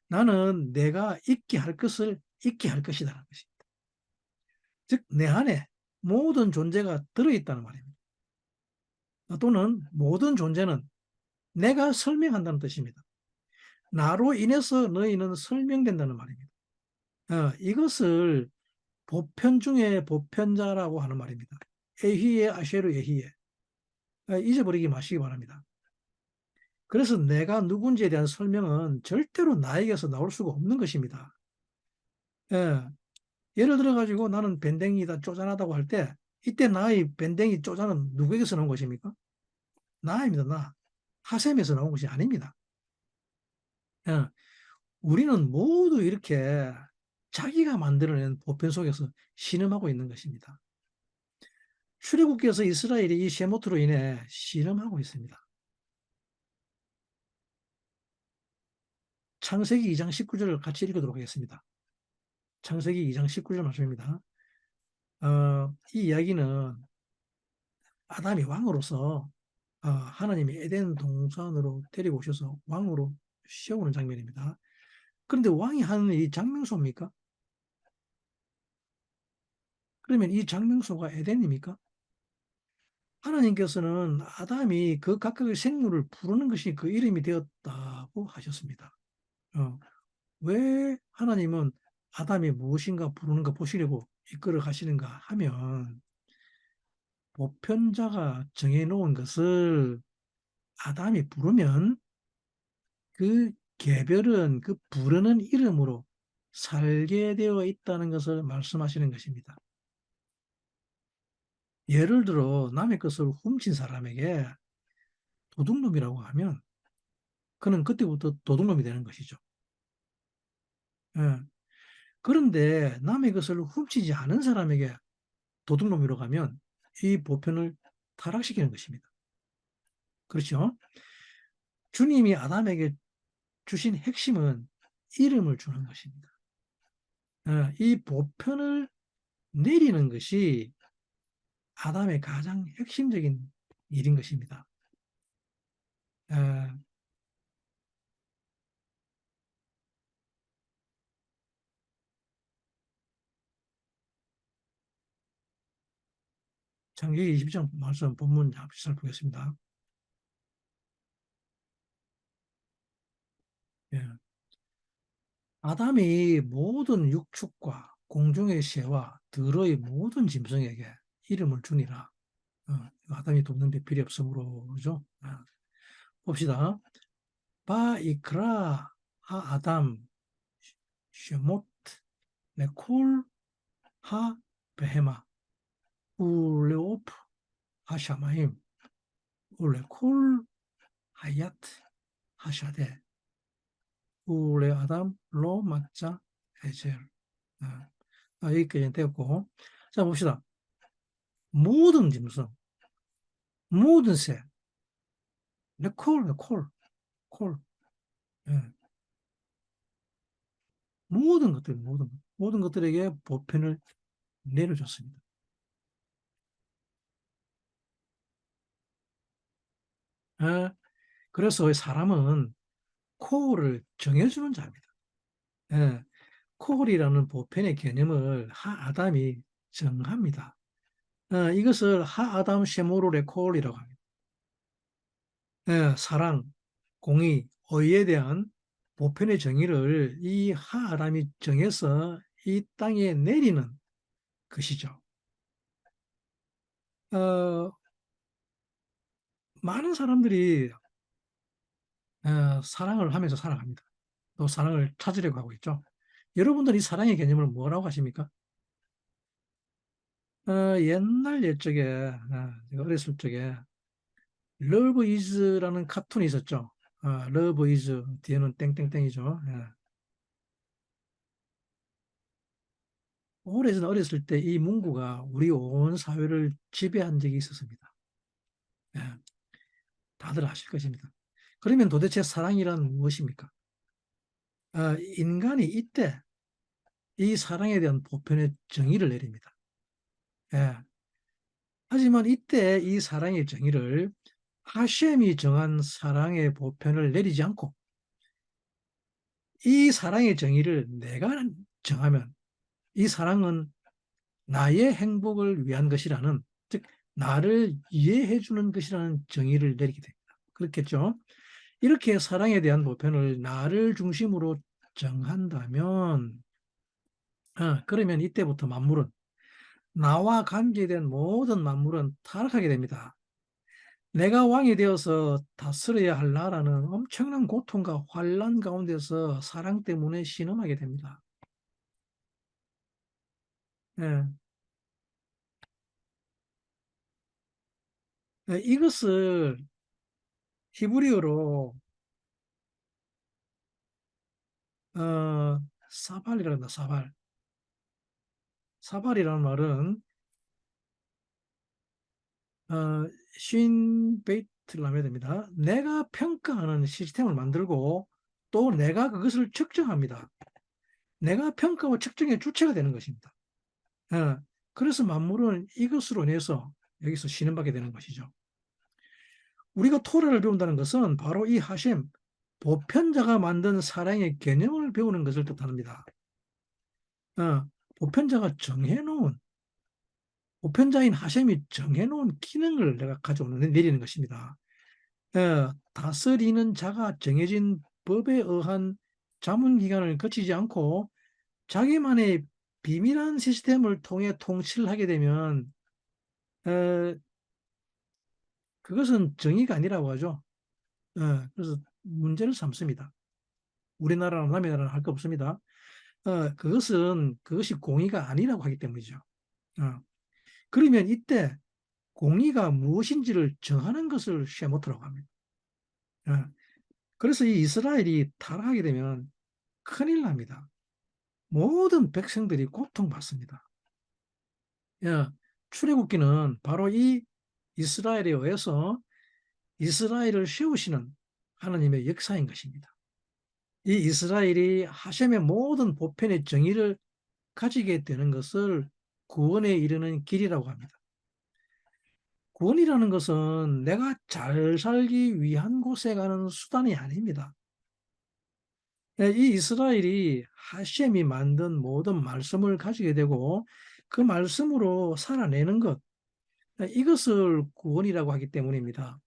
나는 내가 있게 할 것을 있게 할 것이다라는 것입니다. 즉, 내 안에 모든 존재가 들어있다는 말입니다. 또는 모든 존재는 내가 설명한다는 뜻입니다. 나로 인해서 너희는 설명된다는 말입니다. 이것을 보편 중에 보편자라고 하는 말입니다. 에히에 아쉐르 에히에. 잊어버리기 마시기 바랍니다. 그래서 내가 누군지에 대한 설명은 절대로 나에게서 나올 수가 없는 것입니다. 예, 예를 들어 가지고 나는 밴댕이다 쪼잔하다고 할 때 이때 나의 밴댕이 쪼잔은 누구에게서 나온 것입니까? 나입니다. 나. 하셈에서 나온 것이 아닙니다. 예, 우리는 모두 이렇게 자기가 만들어낸 보편 속에서 신음하고 있는 것입니다. 출애굽기에서 이스라엘이 이 쉐모트로 인해 신음하고 있습니다. 창세기 2장 19절을 같이 읽도록 하겠습니다. 창세기 2장 19절 말씀입니다. 이 이야기는 아담이 왕으로서 하나님이 에덴 동산으로 데리고 오셔서 왕으로 세우는 장면입니다. 그런데 왕이 하는 일이 장명소입니까? 그러면 이 장명소가 에덴입니까? 하나님께서는 아담이 그 각각의 생물을 부르는 것이 그 이름이 되었다고 하셨습니다. 왜 하나님은 아담이 무엇인가 부르는가 보시려고 이끌어 가시는가 하면 보편자가 정해놓은 것을 아담이 부르면 그 개별은 그 부르는 이름으로 살게 되어 있다는 것을 말씀하시는 것입니다. 예를 들어 남의 것을 훔친 사람에게 도둑놈이라고 하면 그는 그때부터 도둑놈이 되는 것이죠. 예. 그런데 남의 것을 훔치지 않은 사람에게 도둑놈이라고 하면 이 보편을 타락시키는 것입니다. 그렇죠? 주님이 아담에게 주신 핵심은 이름을 주는 것입니다. 이 보편을 내리는 것이 아담의 가장 핵심적인 일인 것입니다. 창세기 20장 말씀 본문 잠시 살펴보겠습니다. 예. 아담이 모든 육축과 공중의 새와 들의 모든 짐승에게 이름을 주니라. 아담이 돕는 데 필요 없으므로 그죠? 봅시다. 바이크라 하 아담 쉐못 레콜 하 베헤마 울레오프 하샤마임 울레콜 하야트 하샤데 울레 아담 로 맞자 에젤. 여기까지 되었고, 자 봅시다. 모든 짐승, 모든 새, 콜. 예. 모든 것들에게 보편을 내려줬습니다. 예. 그래서 사람은 콜을 정해주는 자입니다. 예. 콜이라는 보편의 개념을 하아담이 정합니다. 이것을 하아담 쉐모롤의 콜이라고 합니다. 사랑, 공의, 의에 대한 보편의 정의를 이 하아담이 정해서 이 땅에 내리는 것이죠. 어, 많은 사람들이 사랑을 하면서 살아갑니다. 또 사랑을 찾으려고 하고 있죠. 여러분들이 사랑의 개념을 뭐라고 하십니까? 옛날 옛적에 제가 어렸을 적에 러브 이즈라는 카툰이 있었죠. 러브 이즈 뒤에는 땡땡땡이죠. 오래전 어렸을 때 이 문구가 우리 온 사회를 지배한 적이 있었습니다. 예, 다들 아실 것입니다. 그러면 도대체 사랑이란 무엇입니까? 인간이 이때 이 사랑에 대한 보편의 정의를 내립니다. 예. 하지만 이때 이 사랑의 정의를 하셴이 정한 사랑의 보편을 내리지 않고 이 사랑의 정의를 내가 정하면 이 사랑은 나의 행복을 위한 것이라는, 즉 나를 이해해 주는 것이라는 정의를 내리게 됩니다. 그렇겠죠? 이렇게 사랑에 대한 보편을 나를 중심으로 정한다면 그러면 이때부터 만물은, 나와 관계된 모든 만물은 타락하게 됩니다. 내가 왕이 되어서 다스려야 할 나라는 엄청난 고통과 환란 가운데서 사랑 때문에 신음하게 됩니다. 예. 이것을 히브리어로 사발이라고 한다. 사발이라는 말은 쉰 베이트를 하면 됩니다. 내가 평가하는 시스템을 만들고 또 내가 그것을 측정합니다. 내가 평가와 측정의 주체가 되는 것입니다. 예, 그래서 만물은 이것으로 인해서 여기서 신음받게 되는 것이죠. 우리가 토라를 배운다는 것은 바로 이 하셈, 보편자가 만든 사랑의 개념을 배우는 것을 뜻합니다. 보편자가 정해놓은 보편자인 하셈이 정해놓은 기능을 내가 가져오는 내리는 것입니다. 다스리는 자가 정해진 법에 의한 자문 기관을 거치지 않고 자기만의 비밀한 시스템을 통해 통치를 하게 되면 어, 그것은 정의가 아니라고 하죠. 그래서 문제를 삼습니다. 우리나라나 남의 나라는 할 거 없습니다. 그것이 공의가 아니라고 하기 때문이죠. 어, 그러면 이때 공의가 무엇인지를 정하는 것을 쉐모트라고 합니다. 어, 그래서 이 이스라엘이 타락하게 되면 큰일 납니다. 모든 백성들이 고통받습니다. 예, 출애굽기는 바로 이 이스라엘에 의해서 이스라엘을 세우시는 하나님의 역사인 것입니다. 이 이스라엘이 하셈의 모든 보편의 정의를 가지게 되는 것을 구원에 이르는 길이라고 합니다. 구원이라는 것은 내가 잘 살기 위한 곳에 가는 수단이 아닙니다. 이 이스라엘이 하셈이 만든 모든 말씀을 가지게 되고 그 말씀으로 살아내는 것, 이것을 구원이라고 하기 때문입니다.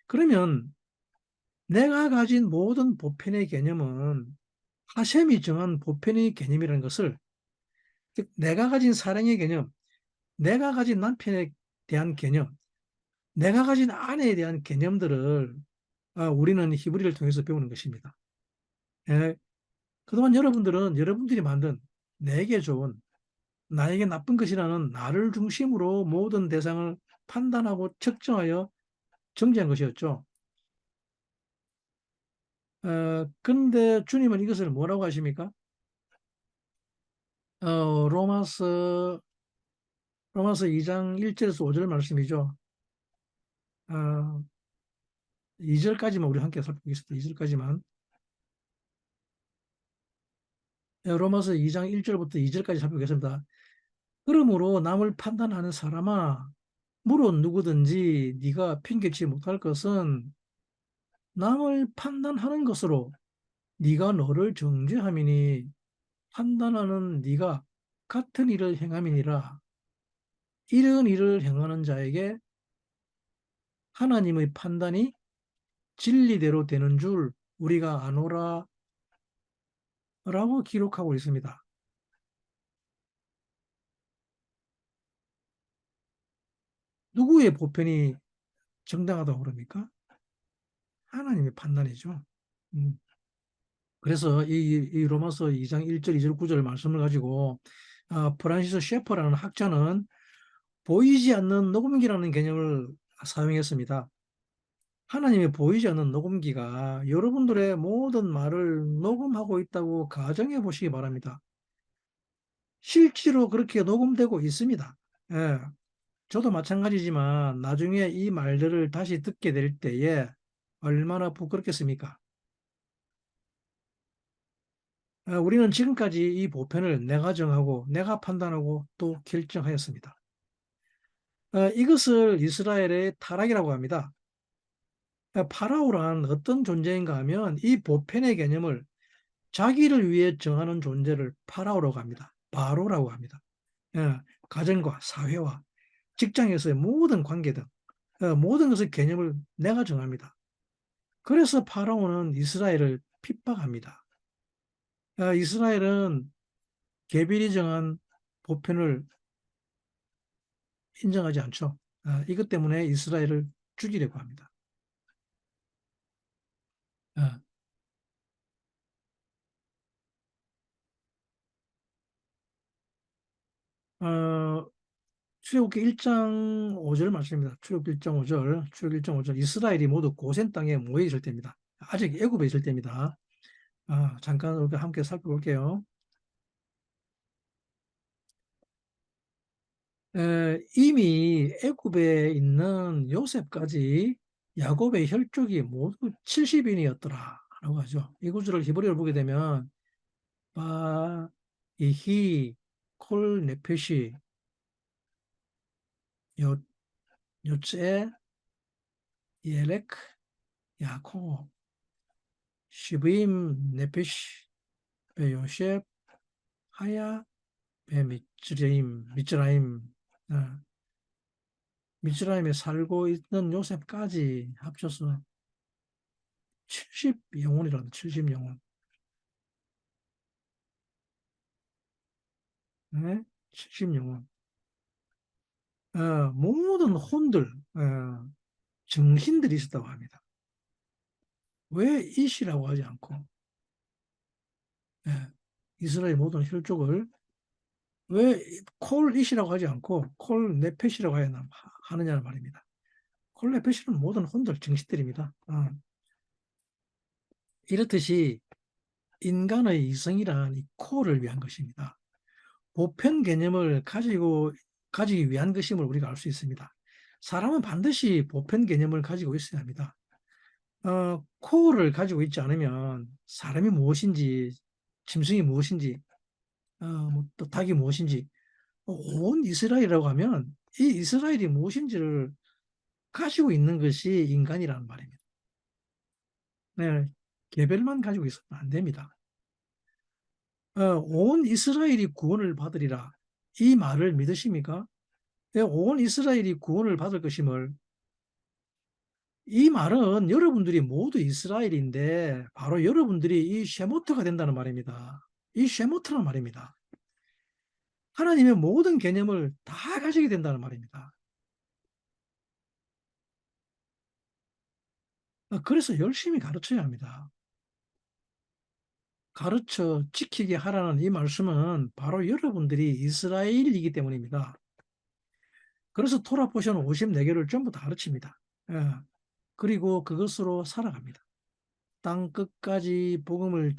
그러면 내가 가진 모든 보편의 개념은 하셈이 정한 보편의 개념이라는 것을, 즉 내가 가진 사랑의 개념, 내가 가진 남편에 대한 개념, 내가 가진 아내에 대한 개념들을 우리는 히브리를 통해서 배우는 것입니다. 예, 그동안 여러분들은 여러분들이 만든 내게 좋은, 나에게 나쁜 것이라는 나를 중심으로 모든 대상을 판단하고 측정하여 정죄한 것이었죠. 근데 주님은 이것을 뭐라고 하십니까? 어, 로마서, 로마서 2장 1절에서 5절 말씀이죠. 어, 2절까지만 우리 함께 살펴보겠습니다. 2절까지만. 로마서 2장 1절부터 2절까지 살펴보겠습니다. 그러므로 남을 판단하는 사람아, 물론 누구든지 네가 핑계치 못할 것은 남을 판단하는 것으로 네가 너를 정죄함이니 판단하는 네가 같은 일을 행함이니라. 이런 일을 행하는 자에게 하나님의 판단이 진리대로 되는 줄 우리가 아노라 라고 기록하고 있습니다. 누구의 보편이 정당하다고 그럽니까? 하나님의 판단이죠. 음. 그래서 이 로마서 2장 1절, 2절, 9절 말씀을 가지고 프란시스 셰퍼라는 학자는 보이지 않는 녹음기라는 개념을 사용했습니다. 하나님의 보이지 않는 녹음기가 여러분들의 모든 말을 녹음하고 있다고 가정해 보시기 바랍니다. 실제로 그렇게 녹음되고 있습니다. 예, 저도 마찬가지지만 나중에 이 말들을 다시 듣게 될 때에 얼마나 부끄럽겠습니까? 우리는 지금까지 이 보편을 내가 정하고 내가 판단하고 또 결정하였습니다. 이것을 이스라엘의 타락이라고 합니다. 파라오란 어떤 존재인가 하면 이 보편의 개념을 자기를 위해 정하는 존재를 파라오라고 합니다. 바로라고 합니다. 예, 가정과 사회와 직장에서의 모든 관계 등 모든 것의 개념을 내가 정합니다. 그래서 파라오는 이스라엘을 핍박합니다. 이스라엘은 개별이 정한 보편을 인정하지 않죠. 이것 때문에 이스라엘을 죽이려고 합니다. 어, 어, 출애굽기 1장 5절 말씀입니다. 출애굽기 1장 5절, 출애굽기 1장 5절. 이스라엘이 모두 고센 땅에 모여 있을 때입니다. 아직 애굽에 있을 때입니다. 잠깐 우리 함께 살펴볼게요. 이미 애굽에 있는 요셉까지 야곱의 혈족이 모두 70인이었더라라고 하죠. 이 구절을 히브리어로 보게 되면 바, 이히, 콜, 네페시, 요, 요체, 예렉, 야코, 시브임, 네페시, 베요셉, 하야, 베미츠라임, 미츠라임. 미즈라임에 살고 있는 요셉까지 합쳐서 70영혼이라는 70영혼. 네? 70영혼. 모든 혼들, 정신들이 있었다고 합니다. 왜 이시라고 하지 않고, 예, 이스라엘 모든 혈족을 왜 콜 이시라고 하지 않고 콜 네페시라고 하느냐는 말입니다. 콜 네페시는 모든 혼들, 정신들입니다. 이렇듯이 인간의 이성이란 이 콜을 위한 것입니다. 보편 개념을 가지기 위한 것임을 우리가 알 수 있습니다. 사람은 반드시 보편 개념을 가지고 있어야 합니다. 코어를 가지고 있지 않으면 사람이 무엇인지, 짐승이 무엇인지, 뭐또 닭이 무엇인지, 온 이스라엘이라고 하면 이 이스라엘이 무엇인지를 가지고 있는 것이 인간이라는 말입니다. 네, 개별만 가지고 있으면 안 됩니다. 온 이스라엘이 구원을 받으리라. 이 말을 믿으십니까? 네, 온 이스라엘이 구원을 받을 것임을 이 말은 여러분들이 모두 이스라엘인데 바로 여러분들이 이 쉐모트가 된다는 말입니다. 이 쉐모트란 말입니다. 하나님의 모든 개념을 다 가지게 된다는 말입니다. 그래서 열심히 가르쳐야 합니다. 가르쳐 지키게 하라는 이 말씀은 바로 여러분들이 이스라엘이기 때문입니다. 그래서 토라 포션 54개를 전부 다 가르칩니다. 예. 그리고 그것으로 살아갑니다. 땅 끝까지 복음을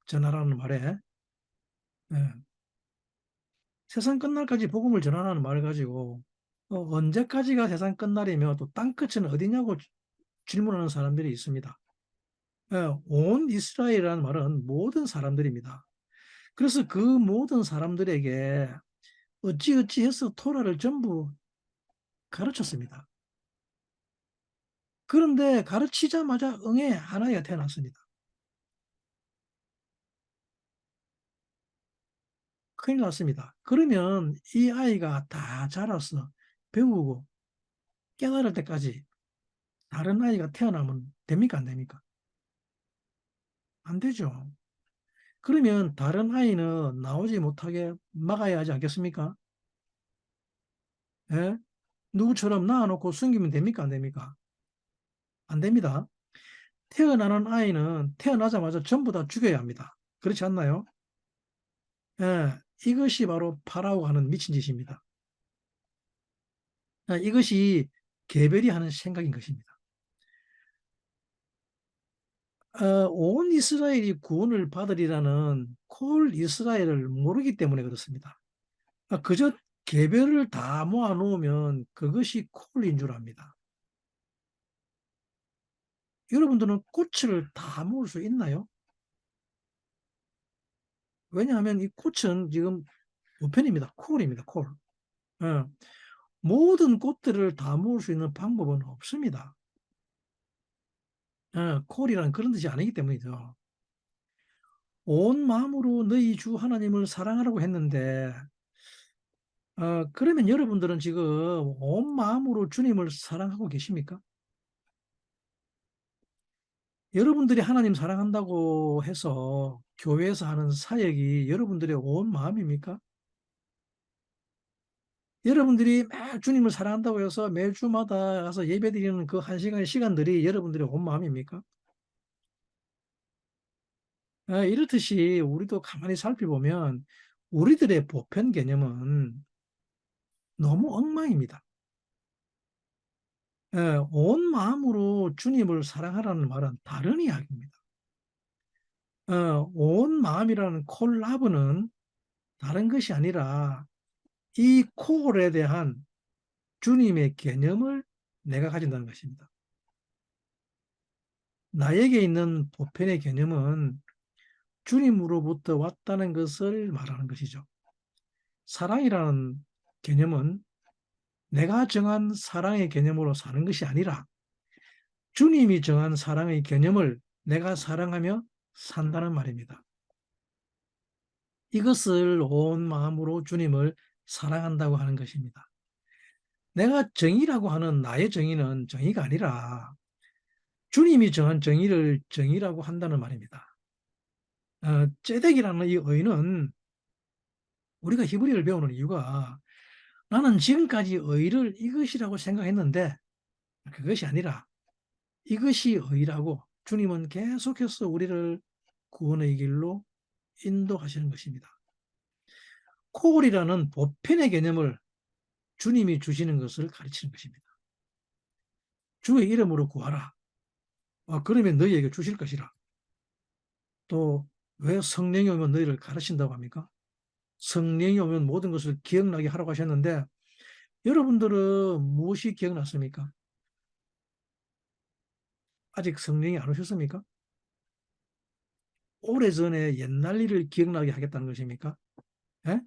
전하라는 말에 예. 세상 끝날까지 복음을 전하라는 말을 가지고 언제까지가 세상 끝날이며 또 땅 끝은 어디냐고 질문하는 사람들이 있습니다. 예, 온 이스라엘이라는 말은 모든 사람들입니다. 그래서 그 모든 사람들에게 어찌어찌해서 토라를 전부 가르쳤습니다. 그런데 가르치자마자 응애 한 아이가 태어났습니다. 큰일 났습니다. 그러면 이 아이가 다 자라서 배우고 깨달을 때까지 다른 아이가 태어나면 됩니까? 안 됩니까? 안 되죠. 그러면 다른 아이는 나오지 못하게 막아야 하지 않겠습니까? 예? 누구처럼 낳아놓고 숨기면 됩니까? 안 됩니까? 안 됩니다. 태어나는 아이는 태어나자마자 전부 다 죽여야 합니다. 그렇지 않나요? 예, 이것이 바로 파라오가 하는 미친 짓입니다. 이것이 개별이 하는 생각인 것입니다. 온 이스라엘이 구원을 받으리라는 콜 이스라엘을 모르기 때문에 그렇습니다. 그저 개별을 다 모아놓으면 그것이 콜인 줄 압니다. 여러분들은 꽃을 다 모을 수 있나요? 왜냐하면 이 꽃은 지금 우편입니다. 콜입니다. 콜. 예. 모든 꽃들을 다 모을 수 있는 방법은 없습니다. 콜이란 그런 뜻이 아니기 때문이죠. 온 마음으로 너희 주 하나님을 사랑하라고 했는데, 그러면 여러분들은 지금 온 마음으로 주님을 사랑하고 계십니까? 여러분들이 하나님 사랑한다고 해서 교회에서 하는 사역이 여러분들의 온 마음입니까? 여러분들이 막 주님을 사랑한다고 해서 매주마다 가서 예배드리는 그 한 시간의 시간들이 여러분들의 온 마음입니까? 이렇듯이 우리도 가만히 살펴보면 우리들의 보편 개념은 너무 엉망입니다. 온 마음으로 주님을 사랑하라는 말은 다른 이야기입니다. 온 마음이라는 콜라브는 다른 것이 아니라 이 콜에 대한 주님의 개념을 내가 가진다는 것입니다. 나에게 있는 보편의 개념은 주님으로부터 왔다는 것을 말하는 것이죠. 사랑이라는 개념은 내가 정한 사랑의 개념으로 사는 것이 아니라 주님이 정한 사랑의 개념을 내가 사랑하며 산다는 말입니다. 이것을 온 마음으로 주님을 사랑한다고 하는 것입니다. 내가 정의라고 하는 나의 정의는 정의가 아니라 주님이 정한 정의를 정의라고 한다는 말입니다. 째덱이라는 이 의는 우리가 히브리어를 배우는 이유가 나는 지금까지 의를 이것이라고 생각했는데 그것이 아니라 이것이 의라고 주님은 계속해서 우리를 구원의 길로 인도하시는 것입니다. 코골이라는 보편의 개념을 주님이 주시는 것을 가르치는 것입니다. 주의 이름으로 구하라. 그러면 너희에게 주실 것이라. 또 왜 성령이 오면 너희를 가르친다고 합니까? 성령이 오면 모든 것을 기억나게 하라고 하셨는데 여러분들은 무엇이 기억났습니까? 아직 성령이 안 오셨습니까? 오래전에 옛날 일을 기억나게 하겠다는 것입니까? 예?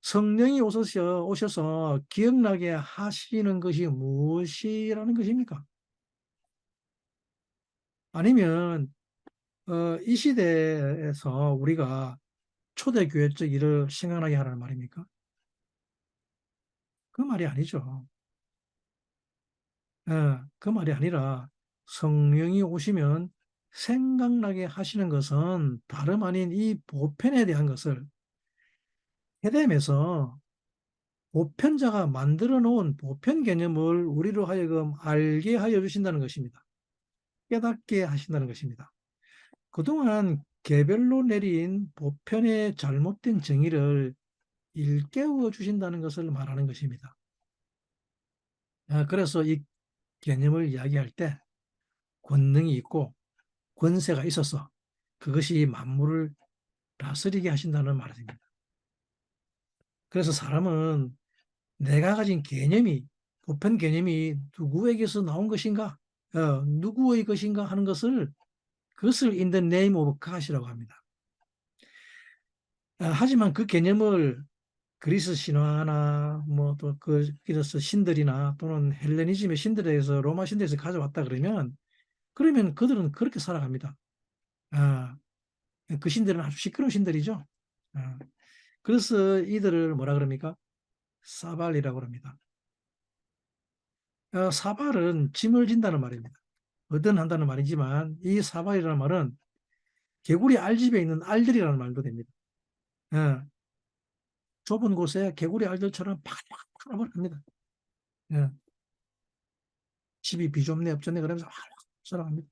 성령이 오셔서 기억나게 하시는 것이 무엇이라는 것입니까? 아니면 이 시대에서 우리가 초대교회적 일을 생각나게 하라는 말입니까? 그 말이 아니죠. 그 말이 아니라 성령이 오시면 생각나게 하시는 것은 다름 아닌 이 보편에 대한 것을 해담에서 보편자가 만들어 놓은 보편 개념을 우리로 하여금 알게 하여 주신다는 것입니다. 깨닫게 하신다는 것입니다. 그동안 개별로 내린 보편의 잘못된 정의를 일깨워 주신다는 것을 말하는 것입니다. 그래서 이 개념을 이야기할 때 권능이 있고 권세가 있어서 그것이 만물을 다스리게 하신다는 말입니다. 그래서 사람은 내가 가진 개념이 보편 개념이 누구에게서 나온 것인가, 누구의 것인가 하는 것을 그것을 in the name of God이라고 합니다. 하지만 그 개념을 그리스 신화나 뭐 또 그래서 신들이나 또는 헬레니즘의 신들에서 로마 신들에서 가져왔다 그러면 그들은 그렇게 살아갑니다. 아, 그 신들은 아주 시끄러운 신들이죠. 아, 그래서 이들을 뭐라 그럽니까? 사발이라고 합니다. 사발은 짐을 진다는 말입니다. 얻어난다는 말이지만 이 사발이라는 말은 개구리 알집에 있는 알들이라는 말도 됩니다. 예, 좁은 곳에 개구리 알들처럼 팍팍 살아갑니다. 예, 집이 비좁네 없좁네 그러면서 확 살아갑니다.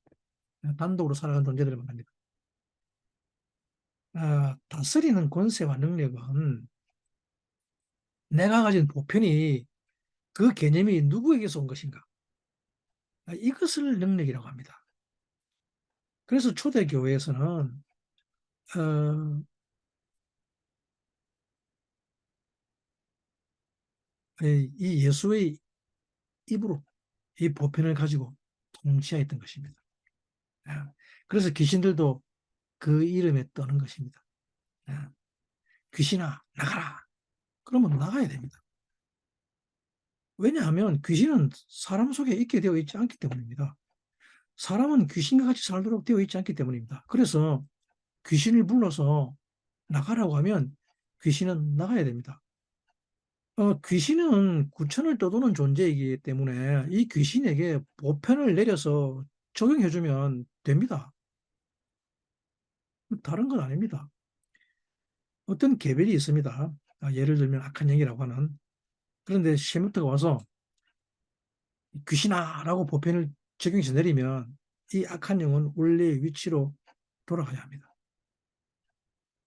단독으로 살아가는 존재들을 말합니다. 다스리는 권세와 능력은 내가 가진 보편이 그 개념이 누구에게서 온 것인가? 이것을 능력이라고 합니다. 그래서 초대교회에서는 어, 이 예수의 입으로 이 보편을 가지고 통치하였던 것입니다. 예. 그래서 귀신들도 그 이름에 떠는 것입니다. 예. 귀신아 나가라. 그러면 나가야 됩니다. 왜냐하면 귀신은 사람 속에 있게 되어 있지 않기 때문입니다. 사람은 귀신과 같이 살도록 되어 있지 않기 때문입니다. 그래서 귀신을 불러서 나가라고 하면 귀신은 나가야 됩니다. 귀신은 구천을 떠도는 존재이기 때문에 이 귀신에게 보편을 내려서 적용해주면 됩니다. 다른 건 아닙니다. 어떤 계별이 있습니다. 예를 들면 악한 영이라고 하는. 그런데 셰무트가 와서 귀신아라고 보편을 적용해서 내리면 이 악한 영은 원래의 위치로 돌아가야 합니다.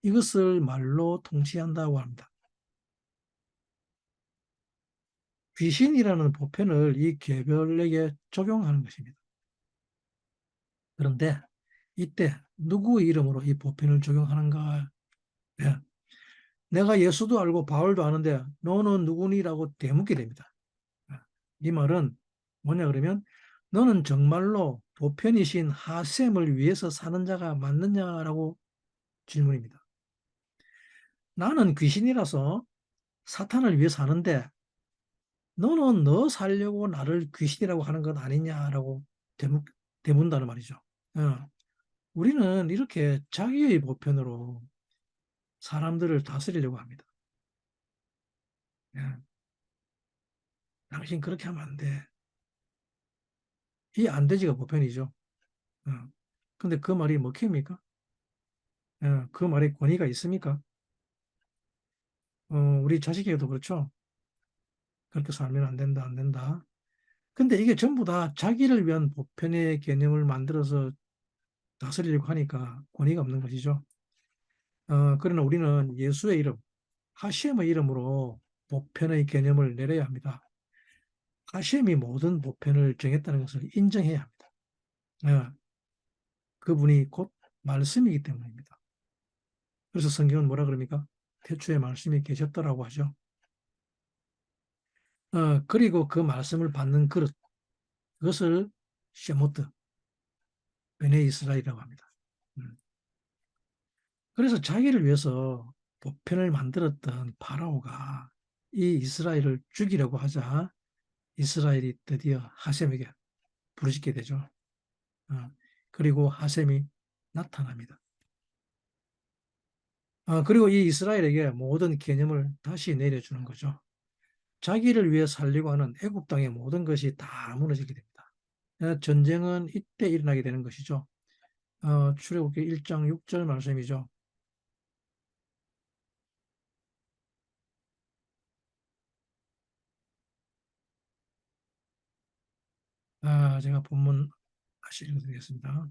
이것을 말로 통치한다고 합니다. 귀신이라는 보편을 이 계별에게 적용하는 것입니다. 그런데 이때 누구의 이름으로 이 보편을 적용하는가? 예. 내가 예수도 알고 바울도 아는데 너는 누구니라고 대묻게 됩니다. 이 말은 뭐냐 그러면 너는 정말로 보편이신 하셈을 위해서 사는 자가 맞느냐라고 질문입니다. 나는 귀신이라서 사탄을 위해 사는데 너는 너 살려고 나를 귀신이라고 하는 것 아니냐라고 대문다는 말이죠. 어, 우리는 이렇게 자기의 보편으로 사람들을 다스리려고 합니다. 예, 당신 그렇게 하면 안 돼. 이 안 되지가 보편이죠. 어. 근데 그 말이 먹힙니까? 그 말에 권위가 있습니까? 우리 자식에게도 그렇죠. 그렇게 살면 안 된다, 안 된다. 근데 이게 전부 다 자기를 위한 보편의 개념을 만들어서 다스리려고 하니까 권위가 없는 것이죠. 그러나 우리는 예수의 이름, 하시엠의 이름으로 보편의 개념을 내려야 합니다. 하시엠이 모든 보편을 정했다는 것을 인정해야 합니다. 어, 그분이 곧 말씀이기 때문입니다. 그래서 성경은 뭐라 그럽니까? 태초에 말씀이 계셨더라고 하죠. 그리고 그 말씀을 받는 그릇, 그것을 셰모트, 베네 이스라엘이라고 합니다. 음. 그래서 자기를 위해서 보편을 만들었던 파라오가 이 이스라엘을 죽이려고 하자 이스라엘이 드디어 하셈에게 부르짖게 되죠. 어, 그리고 하셈이 나타납니다. 그리고 이 이스라엘에게 모든 개념을 다시 내려주는 거죠. 자기를 위해 살려고 하는 애굽 땅의 모든 것이 다 무너지게 됩니다. 전쟁은 이때 일어나게 되는 것이죠. 출애굽기 1장 6절 말씀이죠. 제가 본문 다시 읽어드리겠습니다.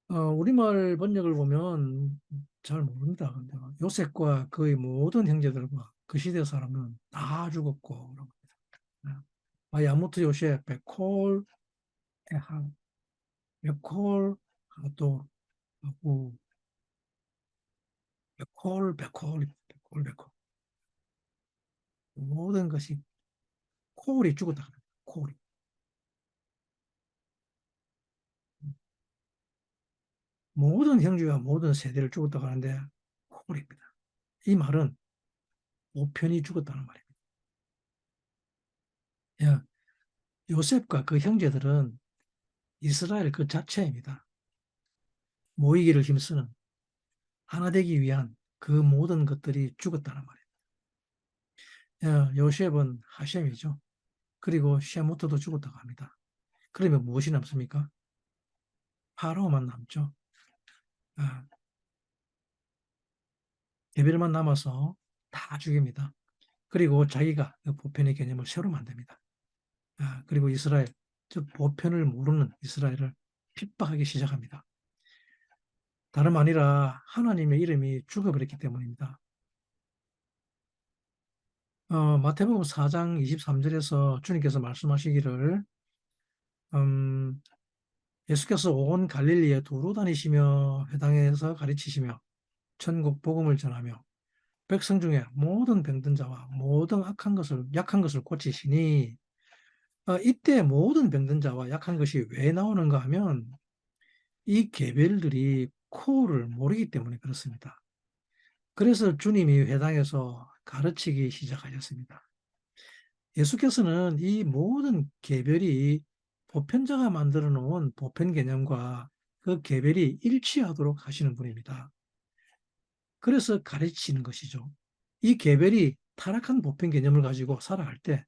우리말 번역을 보면 잘 모릅니다. 근데 요셉과 그의 모든 형제들과 그 시대 사람은 다 죽었고, 그런 겁니다. 야무트 요셉, 베콜, 에한, 베콜, 또, 그, 베콜. 모든 것이 콜이 죽었다. 콜이. 모든 형제와 모든 세대를 죽었다고 하는데, 콜입니다. 이 말은 보편이 죽었다는 말입니다. 야, 요셉과 그 형제들은 이스라엘 그 자체입니다. 모이기를 힘쓰는 하나 되기 위한 그 모든 것들이 죽었다는 말이에요. 요셉은 하셈이죠. 그리고 쉐무트도 죽었다고 합니다. 그러면 무엇이 남습니까? 파라오만 남죠. 아, 게벨만 남아서 다 죽입니다. 그리고 자기가 그 보편의 개념을 새로 만듭니다. 그리고 이스라엘, 즉 보편을 모르는 이스라엘을 핍박하기 시작합니다. 다름 아니라 하나님의 이름이 죽어버렸기 때문입니다. 마태복음 4장 23절에서 주님께서 말씀하시기를 음, 예수께서 온 갈릴리에 두루 다니시며 회당에서 가르치시며 천국 복음을 전하며 백성 중에 모든 병든 자와 모든 악한 것을 약한 것을 고치시니 이때 모든 병든 자와 약한 것이 왜 나오는가 하면 이 계별들이 코를 모르기 때문에 그렇습니다. 그래서 주님이 회당에서 가르치기 시작하셨습니다. 예수께서는 이 모든 계별이 보편자가 만들어 놓은 보편 개념과 그 계별이 일치하도록 하시는 분입니다. 그래서 가르치는 것이죠. 이 계별이 타락한 보편 개념을 가지고 살아갈 때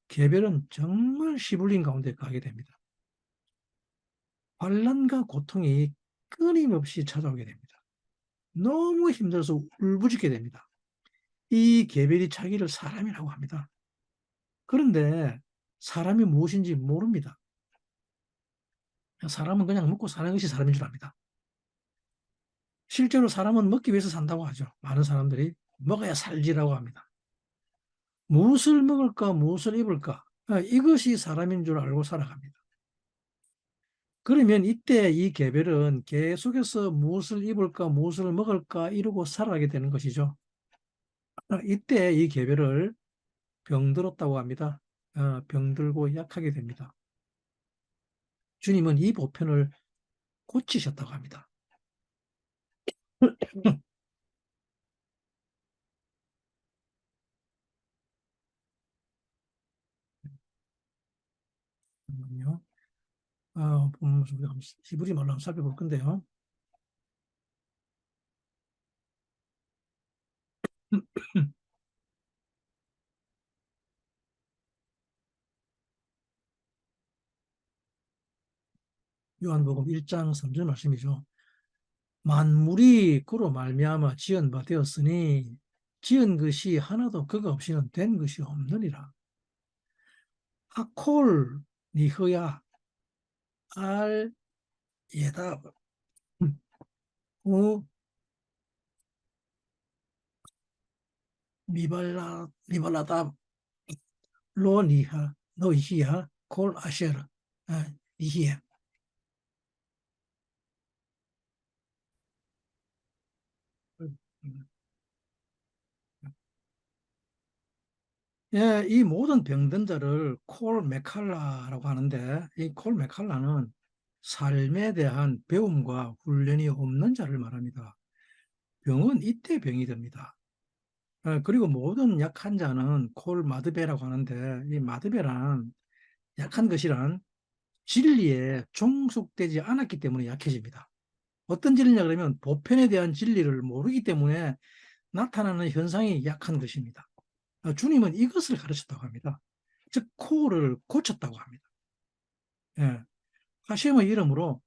계별은 정말 시불린 가운데 가게 됩니다. 환난과 고통이 끊임없이 찾아오게 됩니다. 너무 힘들어서 울부짖게 됩니다. 이 계별이 자기를 사람이라고 합니다. 그런데 사람이 무엇인지 모릅니다. 사람은 그냥 먹고 사는 것이 사람인 줄 압니다. 실제로 사람은 먹기 위해서 산다고 하죠. 많은 사람들이 먹어야 살지라고 합니다. 무엇을 먹을까, 무엇을 입을까, 이것이 사람인 줄 알고 살아갑니다. 그러면 이때 이 개별은 계속해서 무엇을 입을까, 무엇을 먹을까 이러고 살아가게 되는 것이죠. 이때 이 개별을 병들었다고 합니다. 병들고 약하게 됩니다. 주님은 이 보편을 고치셨다고 합니다. 잠깐만요. 본문 우리가 히브리 말로 한번 살펴볼 건데요. 요한복음 1장 3절 말씀이죠. 만물이 그로 말미암아 지은 바 되었으니 지은 것이 하나도 그가 없이는 된 것이 없느니라. 아콜 니흐야 알 예답 우 미발라답 로 니하 노히야 콜 아셰르 니히야. 예, 이 모든 병든 자를 콜 메칼라라고 하는데, 이 콜 메칼라는 삶에 대한 배움과 훈련이 없는 자를 말합니다. 병은 이때 병이 됩니다. 그리고 모든 약한 자는 콜 마드베라고 하는데, 이 마드베란 약한 것이란 진리에 종속되지 않았기 때문에 약해집니다. 어떤 진리냐 그러면 보편에 대한 진리를 모르기 때문에 나타나는 현상이 약한 것입니다. 주님은 이것을 가르쳤다고 합니다. 즉 코를 고쳤다고 합니다. 예. 하심의 이름으로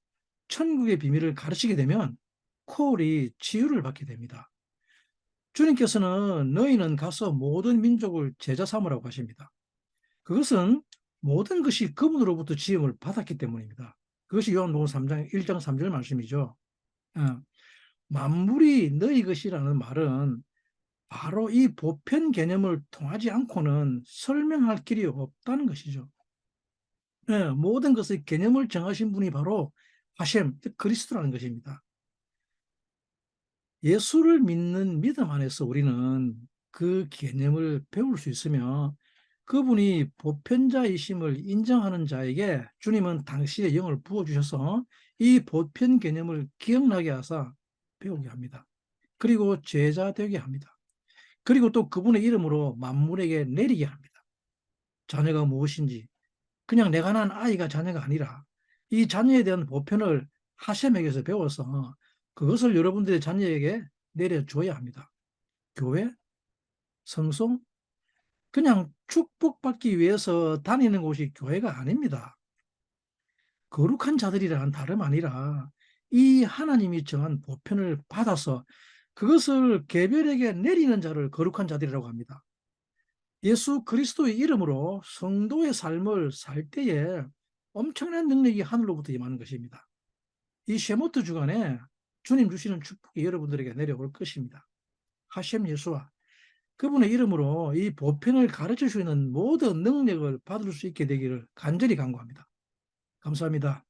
천국의 비밀을 가르치게 되면 콜이 치유를 받게 됩니다. 주님께서는 너희는 가서 모든 민족을 제자 삼으라고 하십니다. 그것은 모든 것이 그분으로부터 지음을 받았기 때문입니다. 그것이 요한복음 3장 1장 3절 말씀이죠. 예. 만물이 너희 것이라는 말은 바로 이 보편 개념을 통하지 않고는 설명할 길이 없다는 것이죠. 예, 모든 것의 개념을 정하신 분이 바로 하셈, 즉 그리스도라는 것입니다. 예수를 믿는 믿음 안에서 우리는 그 개념을 배울 수 있으며 그분이 보편자이심을 인정하는 자에게 주님은 당시의 영을 부어주셔서 이 보편 개념을 기억나게 하사 배우게 합니다. 그리고 제자 되게 합니다. 그리고 또 그분의 이름으로 만물에게 내리게 합니다. 자녀가 무엇인지, 그냥 내가 낳은 아이가 자녀가 아니라 이 자녀에 대한 보편을 하셈에게서 배워서 그것을 여러분들의 자녀에게 내려줘야 합니다. 교회, 성송, 그냥 축복받기 위해서 다니는 곳이 교회가 아닙니다. 거룩한 자들이란 다름 아니라 이 하나님이 정한 보편을 받아서 그것을 개별에게 내리는 자를 거룩한 자들이라고 합니다. 예수 그리스도의 이름으로 성도의 삶을 살 때에 엄청난 능력이 하늘로부터 임하는 것입니다. 이 쉐모트 주간에 주님 주시는 축복이 여러분들에게 내려올 것입니다. 하셈 예수와 그분의 이름으로 이 보편을 가르칠 수 있는 모든 능력을 받을 수 있게 되기를 간절히 간구합니다. 감사합니다.